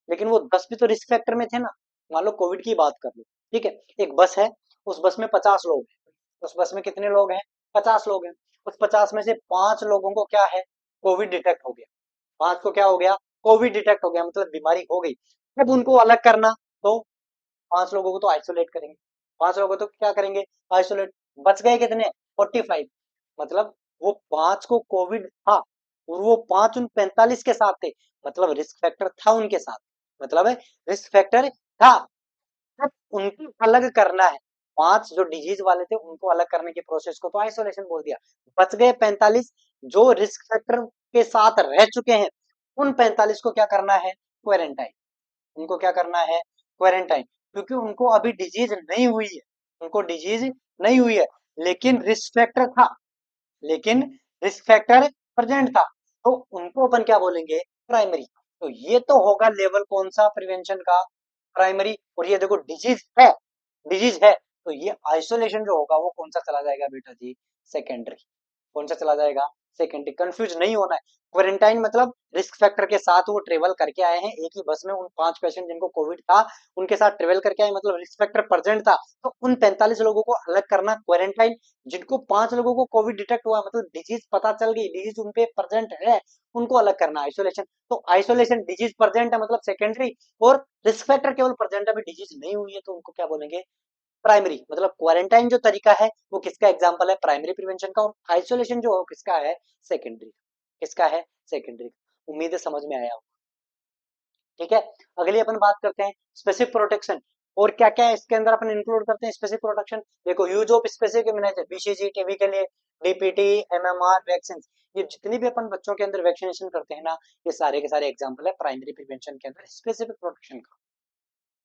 लेकिन वो 10 भी तो रिस्क फैक्टर में थे ना। मान लो कोविड की बात कर लो, ठीक है, एक बस है, उस बस में 50 लोग हैं, उस बस में कितने लोग हैं, 50 लोग हैं, उस 50 में से 5 लोगों को क्या है, कोविड डिटेक्ट हो गया, 5 को क्या हो गया, कोविड डिटेक्ट हो गया, मतलब बीमारी हो गई। अब उनको अलग करना, तो 5 लोगों को तो आइसोलेट करेंगे, 5 लोगों को तो क्या करेंगे, आइसोलेट। बच गए कितने, 45, मतलब वो 5 को कोविड था, और वो 5 उन 45 के साथ थे, मतलब रिस्क फैक्टर था उनके साथ, मतलब रिस्क फैक्टर था। अब उनको अलग करना है, 5 जो डिजीज वाले थे उनको अलग करने की प्रोसेस को तो आइसोलेशन बोल दिया। बच गए 45 जो रिस्क फैक्टर के साथ रह चुके हैं, उन 45 को क्या करना है, क्वारंटाइन। उनको क्या करना है, क्वारंटाइन, क्योंकि उनको अभी डिजीज नहीं हुई है, उनको डिजीज नहीं हुई है, लेकिन रिस्क फैक्टर था, लेकिन रिस्क फैक्टर प्रेजेंट था, तो उनको अपन क्या बोलेंगे, प्राइमरी। तो ये तो होगा लेवल कौन सा प्रिवेंशन का, प्राइमरी। और ये देखो डिजीज है, डिजीज है, तो ये आइसोलेशन जो होगा वो कौन सा चला जाएगा बेटा जी, सेकेंडरी। कौन सा चला जाएगा, सेकेंडरी। कंफ्यूज नहीं होना है, क्वारंटाइन मतलब रिस्क फैक्टर के साथ वो ट्रेवल करके आए हैं एक ही बस में, उन 5 पेशेंट जिनको कोविड था उनके साथ ट्रेवल करके आए, मतलब रिस्क फैक्टर प्रेजेंट था, तो उन 45 लोगों को अलग करना क्वारंटाइन। जिनको 5 लोगों को कोविड डिटेक्ट हुआ, मतलब डिजीज पता चल गई, डिजीज उनपे प्रेजेंट है, उनको अलग करना आइसोलेशन। तो आइसोलेशन डिजीज प्रेजेंट है मतलब सेकेंडरी, और रिस्क फैक्टर केवल प्रेजेंट है, अभी डिजीज नहीं हुई है, तो उनको क्या बोलेंगे, प्राइमरी। मतलब क्वारंटाइन जो तरीका है वो किसका एग्जांपल है, प्राइमरी प्रिवेंशन का, और आइसोलेशन जो है किसका है, सेकेंडरी। किसका है, सेकेंडरी। उम्मीद है समझ में आया हो। ठीक है, अगली अपन बात करते हैं स्पेसिफिक प्रोटेक्शन। और क्या क्या इसके अंदर अपन इंक्लूड करते हैं स्पेसिफिक प्रोटेक्शन, देखो use of specific immunization, BCG, TB के लिए डीपीटी, एमएमआर वैक्सीन, ये जितनी भी अपन बच्चों के अंदर वैक्सीनेशन करते हैं ना, ये सारे के सारे एग्जांपल है प्राइमरी प्रिवेंशन के अंदर स्पेसिफिक प्रोटेक्शन का।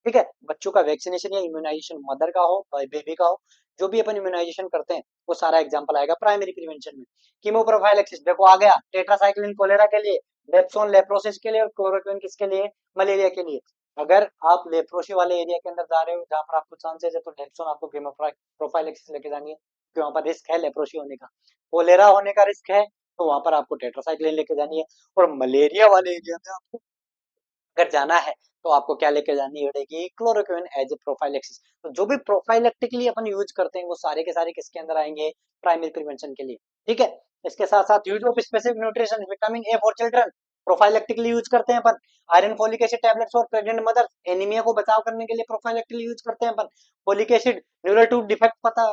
ठीक है, बच्चों का वैक्सीनेशन या इम्यूनाइजेशन, मदर का हो बेबी का हो, जो भी अपन इम्यूनाइजेशन करते हैं वो सारा एग्जांपल आएगा प्राइमरी प्रिवेंशन में। कीमोप्रोफाइलेक्सिस देखो आ गया, टेट्रासाइक्लिन कोलेरा के लिए, डेप्सोन लेप्रोसिस के लिए, और क्लोरोक्विन किसके लिए, मलेरिया के लिए। अगर आप लेप्रोसी वाले एरिया के अंदर जा रहे हो जहां पर आपको चांसेस है, तो डेप्सोन आपको कीमोप्रोफाइलेक्सिस लेके जानी है, क्योंकि वहां पर रिस्क है लेप्रोसी होने का। कोलेरा होने का रिस्क है, तो वहां पर आपको टेट्रासाइक्लिन लेके जानी है। और मलेरिया वाले एरिया में आपको अगर जाना है, तो आपको क्या लेके जानी पड़ेगी, क्लोरोक्विन एज ए प्रोफाइलेक्सिस। तो जो भी प्रोफाइलेक्टिकली अपन यूज करते हैं वो सारे के सारे किसके अंदर आएंगे, प्राइमरी प्रिवेंशन के लिए। ठीक है, इसके साथ साथ use of specific nutrition, vitamin A for children, prophylactically use करते हैं अपन। Iron folic acid tablets for pregnant mother, anaemia को बचाव करने के लिए प्रोफाइलेक्टिकली यूज करते हैं अपन। Folic acid neural tube defect पता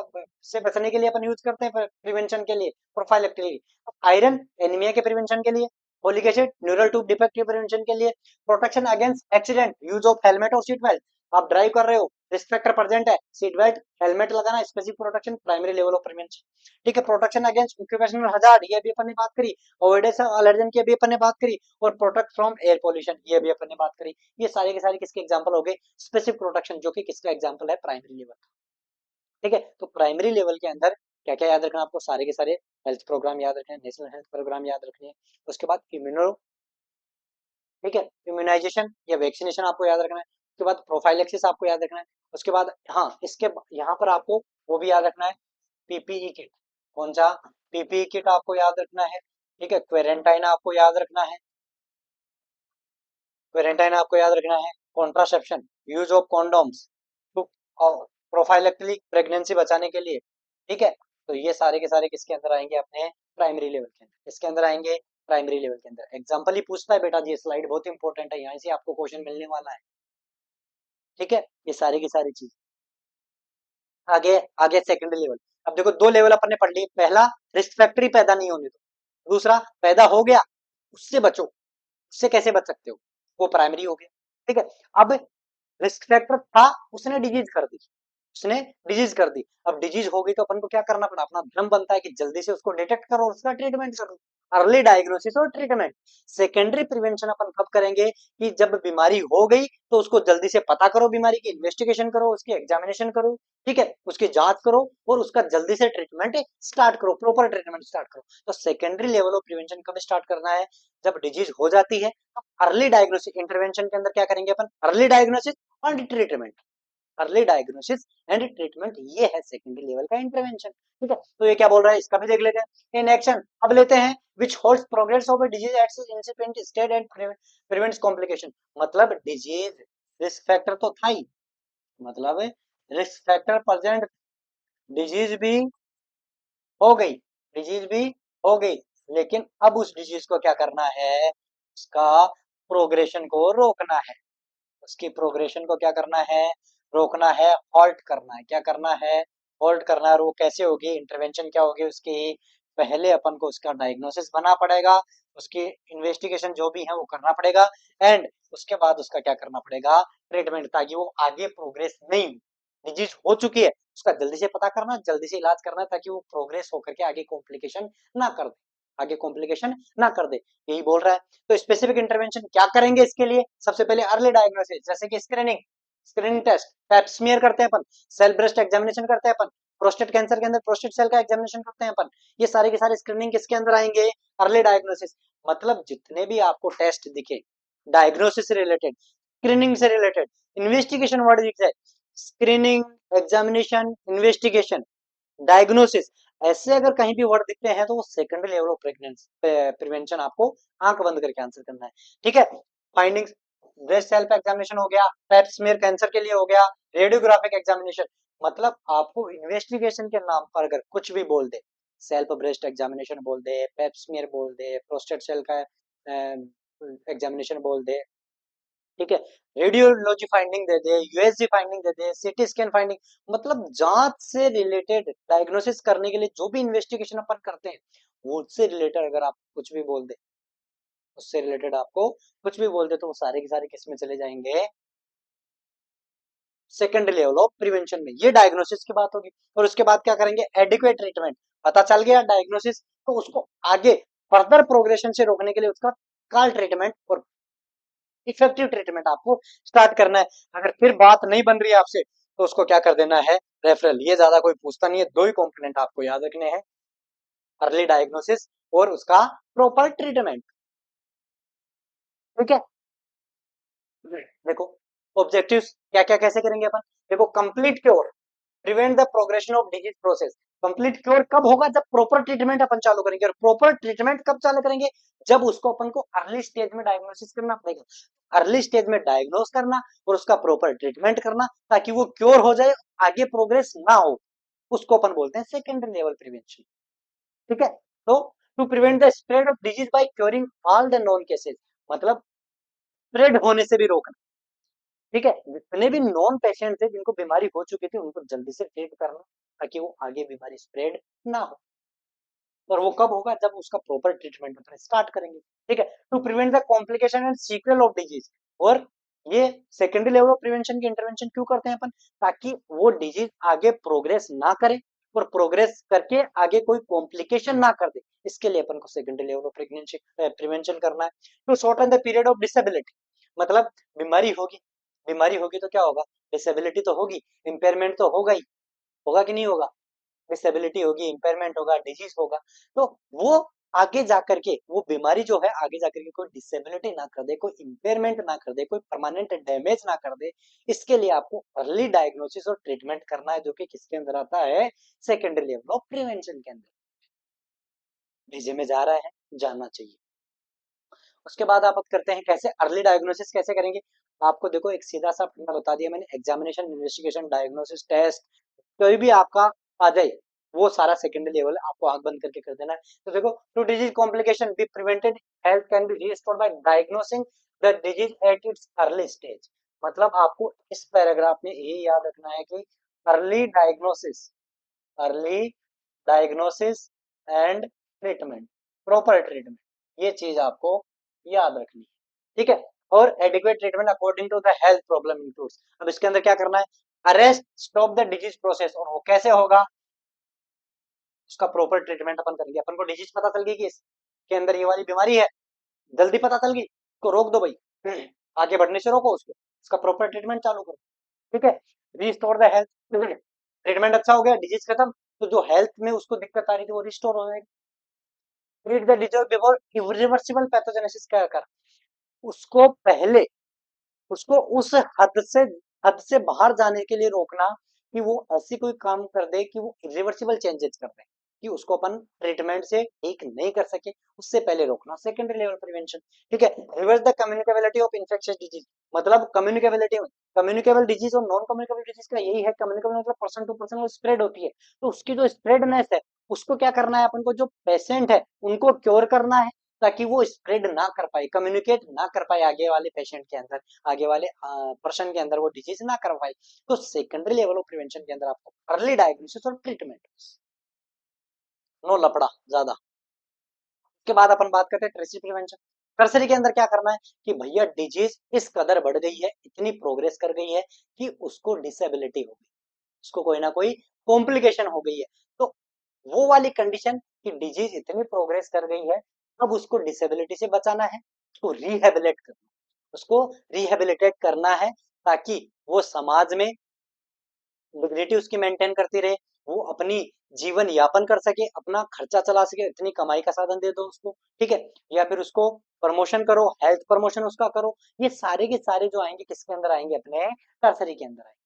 से बचने के लिए अपन यूज करते हैं प्रिवेंशन के लिए प्रोफाइलेक्टिकली। आयरन एनीमिया के प्रिवेंशन के लिए, folic acid neural tube defect के प्रिवेंशन के लिए, protection against accident, use of helmet और सीट बेल्ट। आप ड्राइव कर रहे हो, रिस्क फैक्टर प्रेजेंट है, सीट बेल्ट हेलमेट लगाना, specific protection, primary level of prevention. ठीक है, प्रोटेक्शन अगेंस्ट ऑक्यूपेशनल हजार्ड, ये भी अपन ने बात करी, अवॉइडेंस एलर्जन की भी अपन ने बात करी, और प्रोटेक्ट फ्रॉम एयर पोल्यूशन, ये भी अपन ने बात करी। ये सारे के सारे किसके एग्जांपल हो गए, स्पेसिफिक प्रोटेक्शन, जो कि किसका एग्जांपल है, प्राइमरी लेवल। ठीक है, तो प्राइमरी लेवल के अंदर क्या क्या याद रखना आपको, सारे के सारे हेल्थ प्रोग्राम याद रखने हैं, नेशनल हेल्थ प्रोग्राम याद रखने हैं। उसके बाद इम्यूनो, ठीक है, इम्यूनाइजेशन या वैक्सीनेशन आपको याद रखना है। उसके बाद प्रोफाइलेक्सिस आपको याद रखना है। उसके बाद हाँ, इसके यहाँ पर आपको वो भी याद रखना है, पीपीई किट। कौन सा, पीपीई किट आपको याद रखना है। ठीक है, क्वेरेंटाइन आपको याद रखना है, क्वेरेंटाइन आपको याद रखना है। Contraception, use of condoms, prophylactic pregnancy बचाने के लिए। ठीक है, तो ये सारे के सारे किसके अंदर आएंगे, अपने प्राइमरी लेवल के अंदर। इसके अंदर आएंगे प्राइमरी लेवल के अंदर। एग्जाम्पल ही पूछता है बेटा जी, स्लाइड बहुत इंपॉर्टेंट है, यहाँ से आपको क्वेश्चन मिलने वाला है। ठीक है, ये सारी की सारी चीज। आगे आगे सेकेंडरी लेवल। अब देखो दो लेवल अपन ने पढ़ ली, पहला रिस्क फैक्टर पैदा नहीं होने दो, दूसरा पैदा हो गया उससे बचो, उससे कैसे बच सकते हो, वो प्राइमरी हो गया। ठीक है, अब रिस्क फैक्टर था, उसने डिजीज कर दी, उसने डिजीज कर दी। अब डिजीज हो गई तो अपन को क्या करना पड़ा, अपना भ्रम बनता है कि जल्दी से उसको डिटेक्ट करो और उसका ट्रीटमेंट करो, अर्ली डायग्नोसिस और ट्रीटमेंट। सेकेंडरी प्रिवेंशन अपन कब करेंगे, कि जब बीमारी हो गई तो उसको जल्दी से पता करो, बीमारी की इन्वेस्टिगेशन करो, उसकी एग्जामिनेशन करो, ठीक है, उसकी जांच करो, और उसका जल्दी से ट्रीटमेंट स्टार्ट करो, प्रॉपर ट्रीटमेंट स्टार्ट करो। तो सेकेंडरी लेवल ऑफ प्रिवेंशन कब स्टार्ट करना है, जब डिजीज हो जाती है। अर्ली डायग्नोसिस इंटरवेंशन के अंदर क्या करेंगे अपन, अर्ली डायग्नोसिस और treatment. Early diagnosis and treatment, ये है सेकेंडरी लेवल का इंटरवेंशन। ठीक है, तो ये क्या बोल रहा है, इसका भी देख लेते हैं। इन एक्शन अब लेते हैं, which holds progress of disease at incipient stage and prevents complication. मतलब डिजीज रिस्क फैक्टर तो था ही, मतलब रिस्क फैक्टर प्रेजेंट, डिजीज भी हो गई, डिजीज भी हो गई, लेकिन अब उस डिजीज को क्या करना है, उसका प्रोग्रेशन को रोकना है, उसकी प्रोग्रेशन को क्या करना है, रोकना है, हॉल्ट करना है। क्या करना है, हॉल्ट करना है। और वो कैसे होगी, इंटरवेंशन क्या होगी उसकी, पहले अपन को उसका डायग्नोसिस बना पड़ेगा, उसकी इन्वेस्टिगेशन जो भी है वो करना पड़ेगा, एंड उसके बाद उसका क्या करना पड़ेगा, ट्रीटमेंट, ताकि वो आगे प्रोग्रेस नहीं हो। डिजीज हो चुकी है, उसका जल्दी से पता करना, जल्दी से इलाज करना, ताकि वो प्रोग्रेस होकर के आगे कॉम्प्लिकेशन ना कर दे, आगे कॉम्प्लिकेशन ना कर दे, यही बोल रहा है। तो स्पेसिफिक इंटरवेंशन क्या करेंगे इसके लिए, सबसे पहले अर्ली डायग्नोसिस, जैसे कि screening, screening test, pap smear करते हैं अपन, सेल ब्रेस्ट एग्जामिनेशन करते हैं अपन, प्रोस्टेट कैंसर के अंदर प्रोस्टेट सेल का एग्जामिनेशन करते हैं अपन, ये सारे के सारे स्क्रीनिंग किसके अंदर आएंगे, अर्ली डायग्नोसिस। मतलब जितने भी आपको टेस्ट दिखे डायग्नोसिस से रिलेटेड, स्क्रीनिंग से रिलेटेड, इन्वेस्टिगेशन वर्ड दिख जाए, स्क्रीनिंग, एग्जामिनेशन, इन्वेस्टिगेशन, डायग्नोसिस, ऐसे अगर कहीं भी वर्ड दिखते हैं तो वो secondary level of pregnancy prevention आपको आंख बंद करके आंसर करना है। ठीक है, फाइंडिंग्स, ब्रेस्ट सेल्फ एग्जामिनेशन हो गया, पैप स्मीयर कैंसर के लिए हो गया, रेडियोग्राफिक एग्जामिनेशन, मतलब आपको इन्वेस्टिगेशन के नाम पर अगर कुछ भी बोल दे, सेल्फ ब्रेस्ट एग्जामिनेशन बोल दे, पेप स्मीयर बोल दे, प्रोस्टेट सेल का एग्जामिनेशन बोल दे, ठीक है, रेडियोलॉजी फाइंडिंग दे दे, यूएसजी फाइंडिंग दे दे, सीटी स्कैन फाइंडिंग, मतलब जांच से रिलेटेड डायग्नोसिस करने के लिए जो भी इन्वेस्टिगेशन अपन करते हैं, वो उससे रिलेटेड अगर आप कुछ भी बोल दे, उससे रिलेटेड आपको कुछ भी बोल दे, तो वो सारे के सारे किस में चले जाएंगे, सेकेंडरी लेवल ऑफ प्रिवेंशन में। ये डायग्नोसिस की बात होगी। और उसके बाद क्या करेंगे, एडिक्वेट ट्रीटमेंट, पता चल गया डायग्नोसिस, तो उसको आगे फर्दर प्रोग्रेशन से रोकने के लिए उसका काल ट्रीटमेंट और इफेक्टिव ट्रीटमेंट आपको स्टार्ट करना है। अगर फिर बात नहीं बन रही है आपसे, तो उसको क्या कर देना है, रेफरल। ये ज्यादा कोई पूछता नहीं है, दो ही कॉम्पोनेंट आपको याद रखने हैं, अर्ली डायग्नोसिस और उसका प्रॉपर ट्रीटमेंट। ठीक है, देखो ऑब्जेक्टिव्स क्या क्या कैसे करेंगे अपन, देखो complete cure, prevent the progression of disease process. Complete cure कब होगा, जब प्रॉपर ट्रीटमेंट अपन चालू करेंगे। और प्रॉपर ट्रीटमेंट कब चालू करेंगे, जब उसको अपन को अर्ली स्टेज में डायग्नोसिस करना पड़ेगा, अर्ली स्टेज में डायग्नोस करना और उसका प्रॉपर ट्रीटमेंट करना, ताकि वो क्योर हो जाए, आगे प्रोग्रेस ना हो, उसको अपन बोलते हैं सेकेंडरी लेवल प्रिवेंशन। ठीक है, तो to prevent the spread of disease by curing all the known cases, मतलब स्प्रेड होने से भी रोकना। ठीक है, जितने भी नॉन पेशेंट थे जिनको बीमारी हो चुकी थी, उनको जल्दी से ट्रीट करना, ताकि वो आगे बीमारी स्प्रेड ना हो। और वो कब होगा, जब उसका प्रॉपर ट्रीटमेंट अपन स्टार्ट करेंगे। ठीक है, to prevent the complication and sequel of disease. और ये सेकेंडरी लेवल ऑफ प्रिवेंशन की इंटरवेंशन क्यों करते हैं अपन, ताकि वो डिजीज आगे प्रोग्रेस ना करे, और प्रोग्रेस करके आगे कोई कॉम्प्लिकेशन ना कर दे, इसके लिए अपन को secondary level of pregnancy prevention करना है। To shorten the period of disability, मतलब बीमारी होगी, बीमारी होगी तो क्या होगा, डिसेबिलिटी तो होगी, इम्पेयरमेंट तो होगा ही, होगा कि नहीं होगा, डिसेबिलिटी होगी, इंपेयरमेंट होगा, डिजीज होगा, तो वो आगे जाकर के वो बीमारी जो है आगे जाकर के कोई डिसेबिलिटी ना कर दे, कोई इंपेयरमेंट ना कर दे, कोई परमानेंट डैमेज ना कर दे, इसके लिए आपको अर्ली डायग्नोसिस और ट्रीटमेंट करना है, जो कि किसके अंदर आता है, सेकेंडरी लेवल ऑफ प्रिवेंशन के अंदर। भेजे में जा रहा है, जानना चाहिए। उसके बाद आप करते हैं कैसे, अर्ली डायग्नोसिस कैसे करेंगे। आपको देखो एक सीधा सा फंडा बता दिया मैंने, एग्जामिनेशन, इन्वेस्टिगेशन, डायग्नोसिस, टेस्ट, कोई भी आपका आ जाए, वो सारा सेकेंडरी लेवल आपको आंख बंद करके कर देना है। तो देखो, to disease complication be prevented, health can be restored by diagnosing the disease at its early stage. मतलब आपको इस पैराग्राफ में ये याद रखना है कि early diagnosis, early diagnosis and treatment, proper treatment, ये चीज आपको याद रखनी है। ठीक है, और adequate treatment according to the health problem includes. अब इसके अंदर क्या करना है, arrest stop the disease process, और वो कैसे होगा, उसका प्रॉपर ट्रीटमेंट अपन करेंगे। अपन को डिजीज पता चल गई कि इसके अंदर ये वाली बीमारी है, जल्दी पता चल गई, उसको रोक दो भाई, आगे बढ़ने से रोको उसको, उसका प्रॉपर ट्रीटमेंट चालू करो। ठीक है, रिस्टोर द हेल्थ, ट्रीटमेंट अच्छा हो गया, डिजीज खत्म, तो जो हेल्थ में उसको दिक्कत आ रही थी वो रिस्टोर हो जाएगी। Treat the disease before irreversible pathogenesis, क्या कर, उसको पहले, उसको उस हद से बाहर जाने के लिए रोकना, कि वो ऐसी कोई काम कर दे कि वो इरिवर्सिबल चेंजेस कर दे, कि उसको अपन ट्रीटमेंट से ठीक नहीं कर सके, उससे पहले रोकना, सेकेंडरी लेवल प्रिवेंशन। ठीक है, reverse the communicability of infectious disease, मतलब कम्युनिकेबिलिटी, कम्युनिकेबल डिजीज और नॉन कम्युनिकेबल डिजीज का यही है, कम्युनिकेबल मतलब पर्सन टू पर्सन वो स्प्रेड होती है, तो उसकी जो स्प्रेडनेस है, उसको क्या करना है अपन को, जो पेशेंट है उनको क्योर करना है, ताकि वो स्प्रेड ना कर पाए, कम्युनिकेट ना कर पाए आगे वाले पेशेंट के अंदर, आगे वाले पर्सन के अंदर वो डिजीज ना कर पाए। तो सेकेंडरी लेवल ऑफ प्रिवेंशन के अंदर आपको अर्ली डायग्नोसिस और ट्रीटमेंट, नो लफड़ा ज्यादा। उसके बाद अपन बात करते हैं टर्सरी प्रिवेंशन। टर्सरी के अंदर क्या करना है कि भैया डिजीज इस कदर बढ़ गई है, इतनी प्रोग्रेस कर गई है कि उसको डिसेबिलिटी हो गई, उसको कोई ना कोई कॉम्प्लिकेशन हो गई है। तो वो वाली कंडीशन कि डिजीज इतनी प्रोग्रेस कर गई है, अब उसको डिसेबिलिटी से बचाना है, उसको रिहेबिलिट करना, उसको रिहेबिलिटेट करना है, ताकि वो समाज में डिग्निटी उसकी मेंटेन करती रहे, वो अपनी जीवन यापन कर सके, अपना खर्चा चला सके, इतनी कमाई का साधन दे दो उसको, ठीक है। या फिर उसको प्रमोशन करो, हेल्थ प्रमोशन उसका करो। ये सारे के सारे जो आएंगे किसके अंदर आएंगे, अपने टर्सरी के अंदर आएंगे।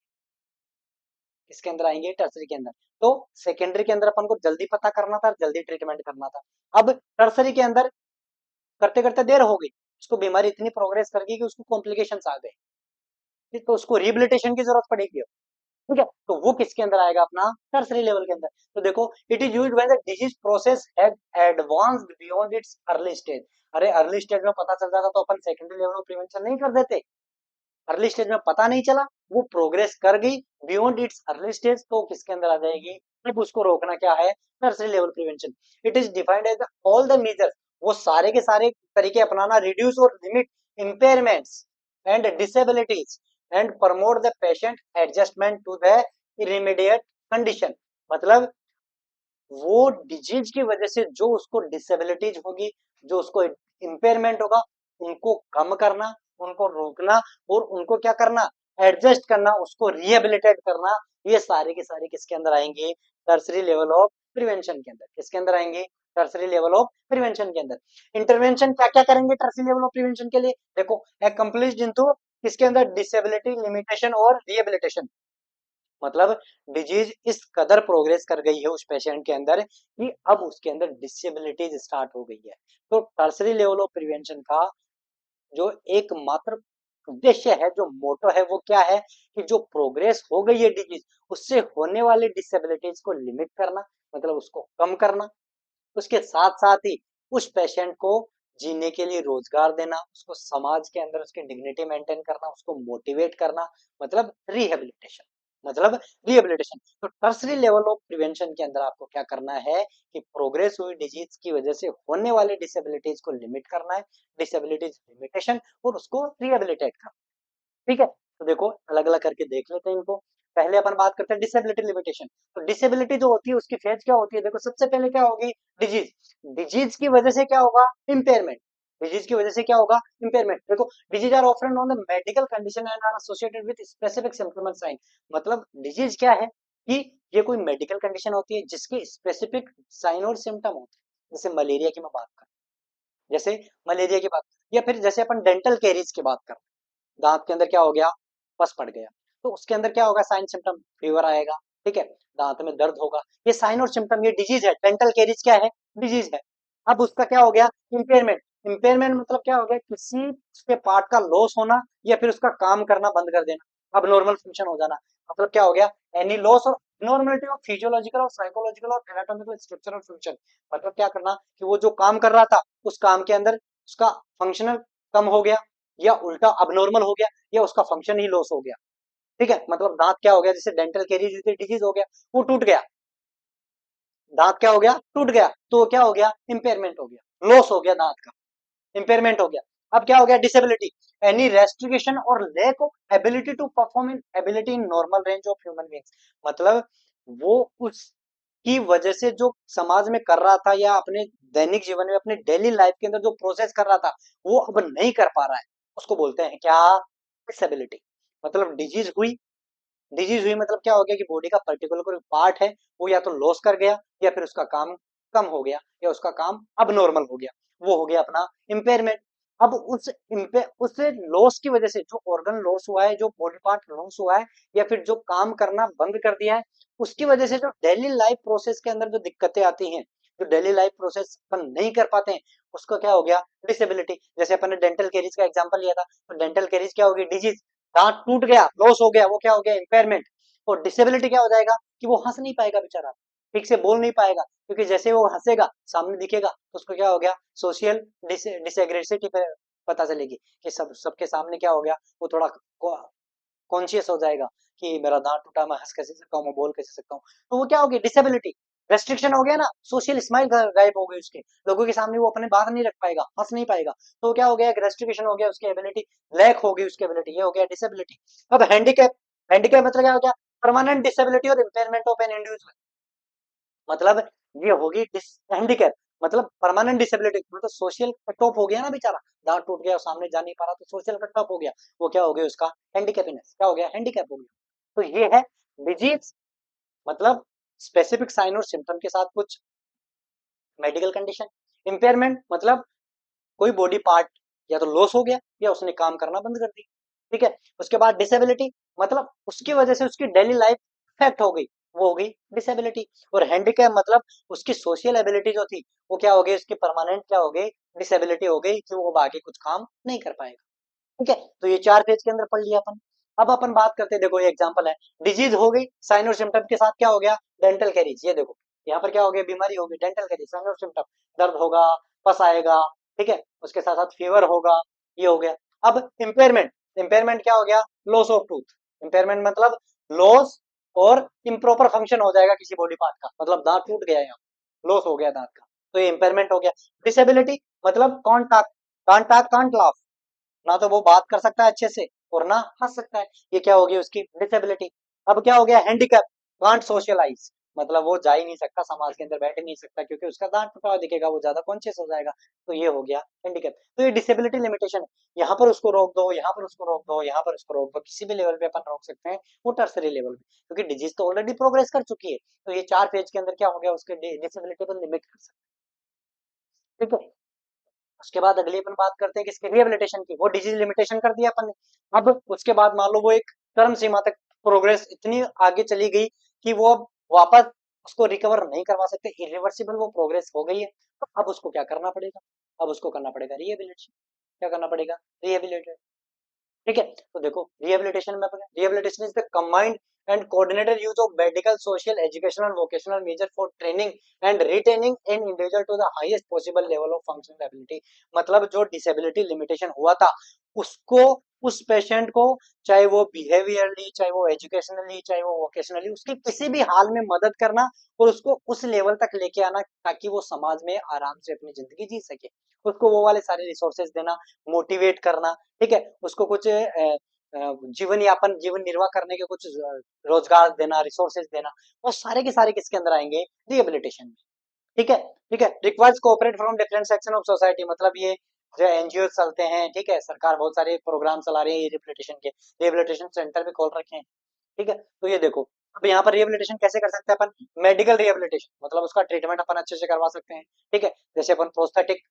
किसके अंदर आएंगे, टर्सरी के अंदर। तो सेकेंडरी के अंदर अपन को जल्दी पता करना था, जल्दी ट्रीटमेंट करना था। अब टर्सरी के अंदर करते करते देर हो गई, उसको बीमारी इतनी प्रोग्रेस कर गई कि उसको कॉम्प्लिकेशंस आ गए, तो उसको रिहेबिलिटेशन की जरूरत पड़ेगी। ठीक है, तो वो किसके अंदर आएगा, अपना टर्सरी लेवल के अंदर। तो देखो, it is used when the disease process has advanced beyond it's early stage. अरे अर्ली स्टेज में पता चल जाता तो अपन सेकेंडरी लेवल में प्रिवेंशन नहीं कर देते। अर्ली स्टेज में पता नहीं चला, वो प्रोग्रेस कर गई बियॉन्ड इट्स अर्ली स्टेज, तो किसके अंदर आ जाएगी, अब उसको रोकना क्या है, tertiary level prevention. It is defined as all the measures, वो सारे के सारे तरीके अपनाना, रिड्यूस और limit impairments and disabilities and promote the patient adjustment to the immediate condition. मतलब वो डिजीज की वजह से जो उसको डिसेबिलिटीज होगी, जो उसको इम्पेयरमेंट होगा, उनको कम करना, उनको रोकना, और उनको क्या करना, एडजस्ट करना, उसको रिहेबिलिटेट करना। ये सारे के सारे किसके अंदर आएंगे, टर्सरी लेवल ऑफ प्रिवेंशन के अंदर। किसके अंदर आएंगे, टर्सरी लेवल ऑफ प्रिवेंशन के अंदर। इंटरवेंशन क्या क्या करेंगे टर्सरी लेवल ऑफ प्रिवेंशन के लिए, देखो, एकम्प्लिश्ड इनटू किसके अंदर, डिसेबिलिटी लिमिटेशन और रिहेबिलिटेशन। मतलब डिजीज इस कदर प्रोग्रेस कर गई है उस पेशेंट के अंदर कि अब उसके अंदर डिसेबिलिटीज स्टार्ट हो गई है। तो टर्सरी लेवल ऑफ प्रिवेंशन का जो एकमात्र उद्देश्य है, जो मोटो है, वो क्या है कि जो प्रोग्रेस हो गई है डिजीज, उससे होने वाले डिसेबिलिटीज को लिमिट करना, मतलब उसको कम करना। उसके साथ साथ ही उस पेशेंट को जीने के लिए रोजगार देना, उसको समाज के अंदर उसकी डिग्निटी मेंटेन करना, उसको मोटिवेट करना, मतलब रिहेबिलिटेशन। मतलब रिहेबिलिटेशन। तो टर्सरी लेवल ऑफ प्रिवेंशन के अंदर आपको क्या करना है कि प्रोग्रेस हुई डिजीज की वजह से होने वाले डिसेबिलिटीज को लिमिट करना है, डिसेबिलिटीज लिमिटेशन, और उसको रिहेबिलिटेट करना। ठीक है, तो देखो अलग अलग करके देख लेते हैं इनको। पहले अपन बात करते हैं डिसेबिलिटी लिमिटेशन। तो डिसेबिलिटी जो होती है उसकी फेज क्या होती है, देखो सबसे पहले क्या होगी, डिजीज। डिजीज की वजह से क्या होगा, इम्पेयरमेंट। डिजीज की वजह से क्या होगा, इम्पेयरमेंट। देखो, disease are often on the medical condition and are associated with specific symptom and sign. मतलब डिजीज क्या है कि ये कोई मेडिकल कंडीशन होती है जिसके स्पेसिफिक साइन और सिम्टम होते हैं। जैसे मलेरिया की मैं बात करूं, जैसे मलेरिया की बात, या फिर जैसे अपन डेंटल कैरीज की बात करें, दांत के अंदर क्या हो गया, पस पड़ गया, तो उसके अंदर क्या होगा, साइन सिम्टम, फीवर आएगा, ठीक है, दांत में दर्द होगा, ये साइन और सिम्टम, ये डिजीज है। डेंटल कैरीज क्या है, डिजीज है। अब उसका क्या हो गया, इम्पेयरमेंट। इम्पेयरमेंट मतलब क्या हो गया, किसी उसके पार्ट का लॉस होना, या फिर उसका काम करना बंद कर देना, अब नॉर्मल फंक्शन हो जाना। मतलब क्या हो गया, एनी लॉस और नॉर्मलिटी ऑफ फिजियोलॉजिकल और साइकोलॉजिकल और एनाटॉमिकल स्ट्रक्चरल फंक्शन। मतलब क्या करना कि वो जो काम कर रहा था उस काम के अंदर उसका फंक्शनल कम हो गया, या उल्टा अबनॉर्मल हो गया, या उसका फंक्शन ही लॉस हो गया। ठीक है, मतलब दांत क्या हो गया, जैसे डेंटल कैरीज डिजीज हो गया, वो टूट गया, दांत क्या हो गया, टूट गया, तो क्या हो गया, इंपेयरमेंट हो गया, लॉस हो गया दांत का, इंपेयरमेंट हो गया। अब क्या हो गया, डिसेबिलिटी, एनी रेस्ट्रिक्शन और lack of ability to perform in ability in normal range of human beings. मतलब वो उस की वजह से जो समाज में कर रहा था, या अपने दैनिक जीवन में, अपने डेली लाइफ के अंदर जो प्रोसेस कर रहा था, वो अब नहीं कर पा रहा है, उसको बोलते हैं क्या, डिसेबिलिटी। मतलब डिजीज हुई मतलब क्या हो गया कि बॉडी का पर्टिकुलर कोई पार्ट है, वो या तो लॉस कर गया, या फिर उसका काम कम हो गया, या उसका काम अब नॉर्मल हो गया, वो हो गया अपना इम्पेयरमेंट। अब उस लॉस की वजह से, जो ऑर्गन लॉस हुआ है, जो बॉडी पार्ट लॉस हुआ है, या फिर जो काम करना बंद कर दिया है, उसकी वजह से जो डेली लाइफ प्रोसेस के अंदर जो दिक्कतें आती हैं, जो डेली लाइफ प्रोसेस अपन नहीं कर पाते हैं, उसका क्या हो गया, डिसेबिलिटी। जैसे अपन ने डेंटल कैरीज का एग्जांपल लिया था, तो डेंटल कैरीज क्या होगी, डिजीज, दांत टूट गया, लॉस हो गया, वो क्या हो गया, इंपेयरमेंट। और डिसेबिलिटी क्या हो जाएगा कि वो हंस नहीं पाएगा बेचारा, ठीक से बोल नहीं पाएगा, क्योंकि जैसे वो हंसेगा सामने दिखेगा तो उसको क्या हो गया, सोशल डिसएग्रेसिटी पे पता चलेगी कि सबके सामने क्या हो गया, वो थोड़ा कॉन्शियस हो जाएगा कि मेरा दांत टूटा, मैं हंस कैसे सकता हूँ, मैं बोल कैसे सकता हूँ, तो वो क्या होगी, डिसेबिलिटी। रेस्ट्रिक्शन हो गया ना, सोशल स्माइल गायब हो गई उसके, लोगों के सामने वो अपने बात नहीं रख पाएगा, हंस नहीं पाएगा। तो क्या हो गया, एक रेस्ट्रिक्शन हो गया, उसकी एबिलिटी लैक हो गई, उसकी एबिलिटी, ये हो गया डिसेबिलिटी। अब हैंडीकैप, हैंडीकैप मतलब क्या हो गया, परमानेंट डिसेबिलिटी और इम्पेयरमेंट ऑफ एन इंडिविजुअल। मतलब ये होगी हैंडीकैप, मतलब परमानेंट डिसेबिलिटी, मतलब सोशल कट ऑफ हो गया ना बेचारा, दांत टूट गया और सामने जा नहीं पा रहा, तो सोशल कट ऑफ हो गया, वो क्या हो गया, उसका हैंडीकैपिनेस, क्या हो गया, हैंडीकैप हो गया। तो ये है डिजीज, मतलब स्पेसिफिक साइन और सिम्टम के साथ कुछ मेडिकल कंडीशन। इम्पेयरमेंट मतलब कोई बॉडी पार्ट या तो लॉस हो गया या उसने काम करना बंद कर दी, ठीक है। उसके बाद डिसेबिलिटी, मतलब उसकी वजह से उसकी डेली लाइफ इफेक्ट हो गई, वो हो गई डिसेबिलिटी। और हैंडीकैप मतलब उसकी सोशल एबिलिटी जो थी वो क्या हो गई, उसकी परमानेंट क्या हो गई, डिसेबिलिटी हो गई, कि वो आगे कुछ काम नहीं कर पाएगा, ठीक है। तो ये 4 पेज के अंदर पढ़ लिया अपन। अब अपन बात करते हैं, देखो ये एग्जांपल है, डिजीज हो गई, साइन और सिम्टम के साथ क्या हो गया, डेंटल कैरीज, ये देखो यहाँ पर क्या हो गया, बीमारी हो गई डेंटल कैरीज, साइन और सिम्टम, दर्द होगा, पस आएगा, ठीक है, उसके साथ साथ फीवर होगा, ये हो गया। अब इम्पेयरमेंट, इम्पेयरमेंट क्या हो गया, लॉस ऑफ टूथ, इम्पेयरमेंट मतलब लॉस और इम्प्रॉपर फंक्शन हो जाएगा किसी बॉडी पार्ट का, मतलब दांत टूट गया, यहाँ लॉस हो गया दांत का, तो ये इम्पेयरमेंट हो गया। डिसेबिलिटी मतलब can't talk, can't talk, can't laugh, ना तो वो बात कर सकता है अच्छे से और ना हंस सकता है, ये क्या होगी उसकी डिसेबिलिटी। अब क्या हो गया, हैंडीकैप, कांट सोशलाइज, मतलब वो जा ही नहीं सकता, समाज के अंदर बैठ ही नहीं सकता, क्योंकि उसका दांत टूटा हुआ दिखेगा, वो ज्यादा कॉन्शियस हो जाएगा, तो ये हो गया हैंडीकैप। तो ये डिसेबिलिटी लिमिटेशन है, यहाँ पर उसको रोक दो, यहाँ पर उसको रोक दो, यहाँ पर उसको रोक दो, किसी भी लेवल पे अपन रोक सकते हैं, वो टर्सरी लेवल पे, क्योंकि डिजीज तो ऑलरेडी प्रोग्रेस कर चुकी है, तो ये 4 पेज के अंदर क्या हो गया, उसके डिसेबिलिटी को लिमिट कर सकते हैं, ठीक है। उसके बाद अगली अपन बात करते हैं किसकी, रिहेबिलिटेशन की, वो डिजीज लिमिटेशन कर दिया अपन ने। अब उसके बाद मान लो वो एक चरम सीमा तक प्रोग्रेस इतनी आगे चली गई कि वो अब वापस उसको रिकवर नहीं करवा सकते, इरिवर्सिबल वो प्रोग्रेस हो गई है, तो अब उसको क्या करना पड़ेगा, अब उसको करना पड़ेगा रिहेबिलिटेशन, क्या करना पड़ेगा, रिहेबिलिटेशन, ठीक है। तो देखो रिहेबिलिटेशन में, rehabilitation is the combined and coordinated use of medical, social, educational, vocational measure for training and retaining in individual to the highest possible level of functional ability. मतलब जो डिसेबिलिटी लिमिटेशन हुआ था उसको, उस पेशेंट को, चाहे वो बिहेवियरली, चाहे वो एजुकेशनली, चाहे वो वोकेशनली, उसकी किसी भी हाल में मदद करना और उसको उस लेवल तक लेके आना ताकि वो समाज में आराम से अपनी जिंदगी जी सके, उसको वो वाले सारे रिसोर्सेज देना, मोटिवेट करना, ठीक है, उसको कुछ जीवन यापन, जीवन निर्वाह करने के कुछ रोजगार देना, रिसोर्सेज देना, वो सारे के सारे किसके अंदर आएंगे, रिहेबिलिटेशन में, ठीक है। ठीक है, requires cooperate from different section of society, मतलब ये जो एनजीओ चलते हैं, ठीक है, सरकार बहुत सारे प्रोग्राम चला रही है रिहेबिलिटेशन के, रिहेबिलिटेशन सेंटर भी खोल रखे हैं, ठीक है। तो ये देखो, अब यहाँ पर रिहेबिलिटेशन कैसे कर सकते हैं अपन, मेडिकल रिहेबिलिटेशन मतलब उसका ट्रीटमेंट अपन अच्छे से करवा सकते हैं, ठीक है, जैसे अपन प्रोस्थेटिक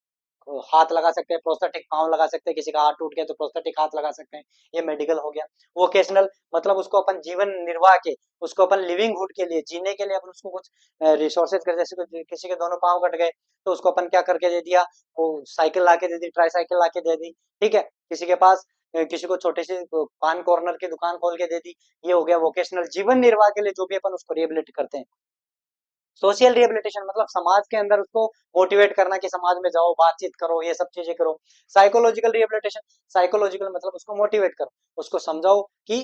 हाथ लगा सकते हैं, प्रोस्थेटिक पाँव लगा सकते हैं, किसी का हाथ टूट गया तो प्रोस्थेटिक हाथ लगा सकते हैं, ये मेडिकल हो गया। वोकेशनल मतलब उसको अपन जीवन निर्वाह के, उसको अपन लिविंगहुड के लिए, जीने के लिए अपन उसको कुछ रिसोर्सेज कर, जैसे किसी के दोनों पाँव कट गए तो उसको अपन क्या करके दे दिया, वो साइकिल ला के दे दी, ट्राई साइकिल ला के दे दी, ठीक है, किसी के पास किसी को छोटे से पान कॉर्नर की दुकान खोल के दे दी, ये हो गया वोकेशनल, जीवन निर्वाह के लिए जो भी अपन उसको रिहेबिलिट करते हैं। सोशल रिहेबिलिटेशन मतलब समाज के अंदर उसको मोटिवेट करना कि समाज में जाओ, बातचीत करो, ये सब चीजें करो। साइकोलॉजिकल रिहेबिलिटेशन, साइकोलॉजिकल मतलब उसको मोटिवेट करो, उसको समझाओ कि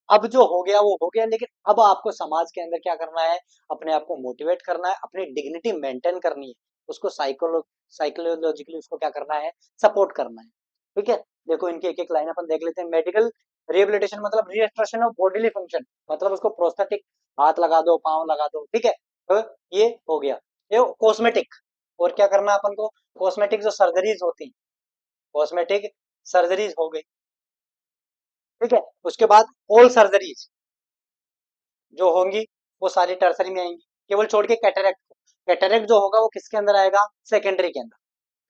अब जो हो गया वो हो गया, लेकिन अब आपको समाज के अंदर क्या करना है, अपने आप को मोटिवेट करना है, अपनी डिग्निटी मेंटेन करनी है, उसको साइकोलॉजिकली उसको क्या करना है, सपोर्ट करना है, ठीक है। देखो इनकी एक एक लाइन अपन देख लेते हैं। मेडिकल रिहेबिलिटेशन मतलब रिएस्ट्रेशन ऑफ बॉडीली फंक्शन, मतलब उसको प्रोस्थेटिक हाथ लगा दो, पाँव लगा दो, ठीक है, तो ये हो गया। ये कॉस्मेटिक, और क्या करना अपन को, कॉस्मेटिक जो सर्जरीज होती, कॉस्मेटिक सर्जरीज हो गई, ठीक है। उसके बाद ऑल सर्जरीज जो होंगी वो सारी टर्सरी में आएंगी, केवल छोड़ के कैटरेक्ट को। कैटरेक्ट जो होगा वो किसके अंदर आएगा, सेकेंडरी के अंदर,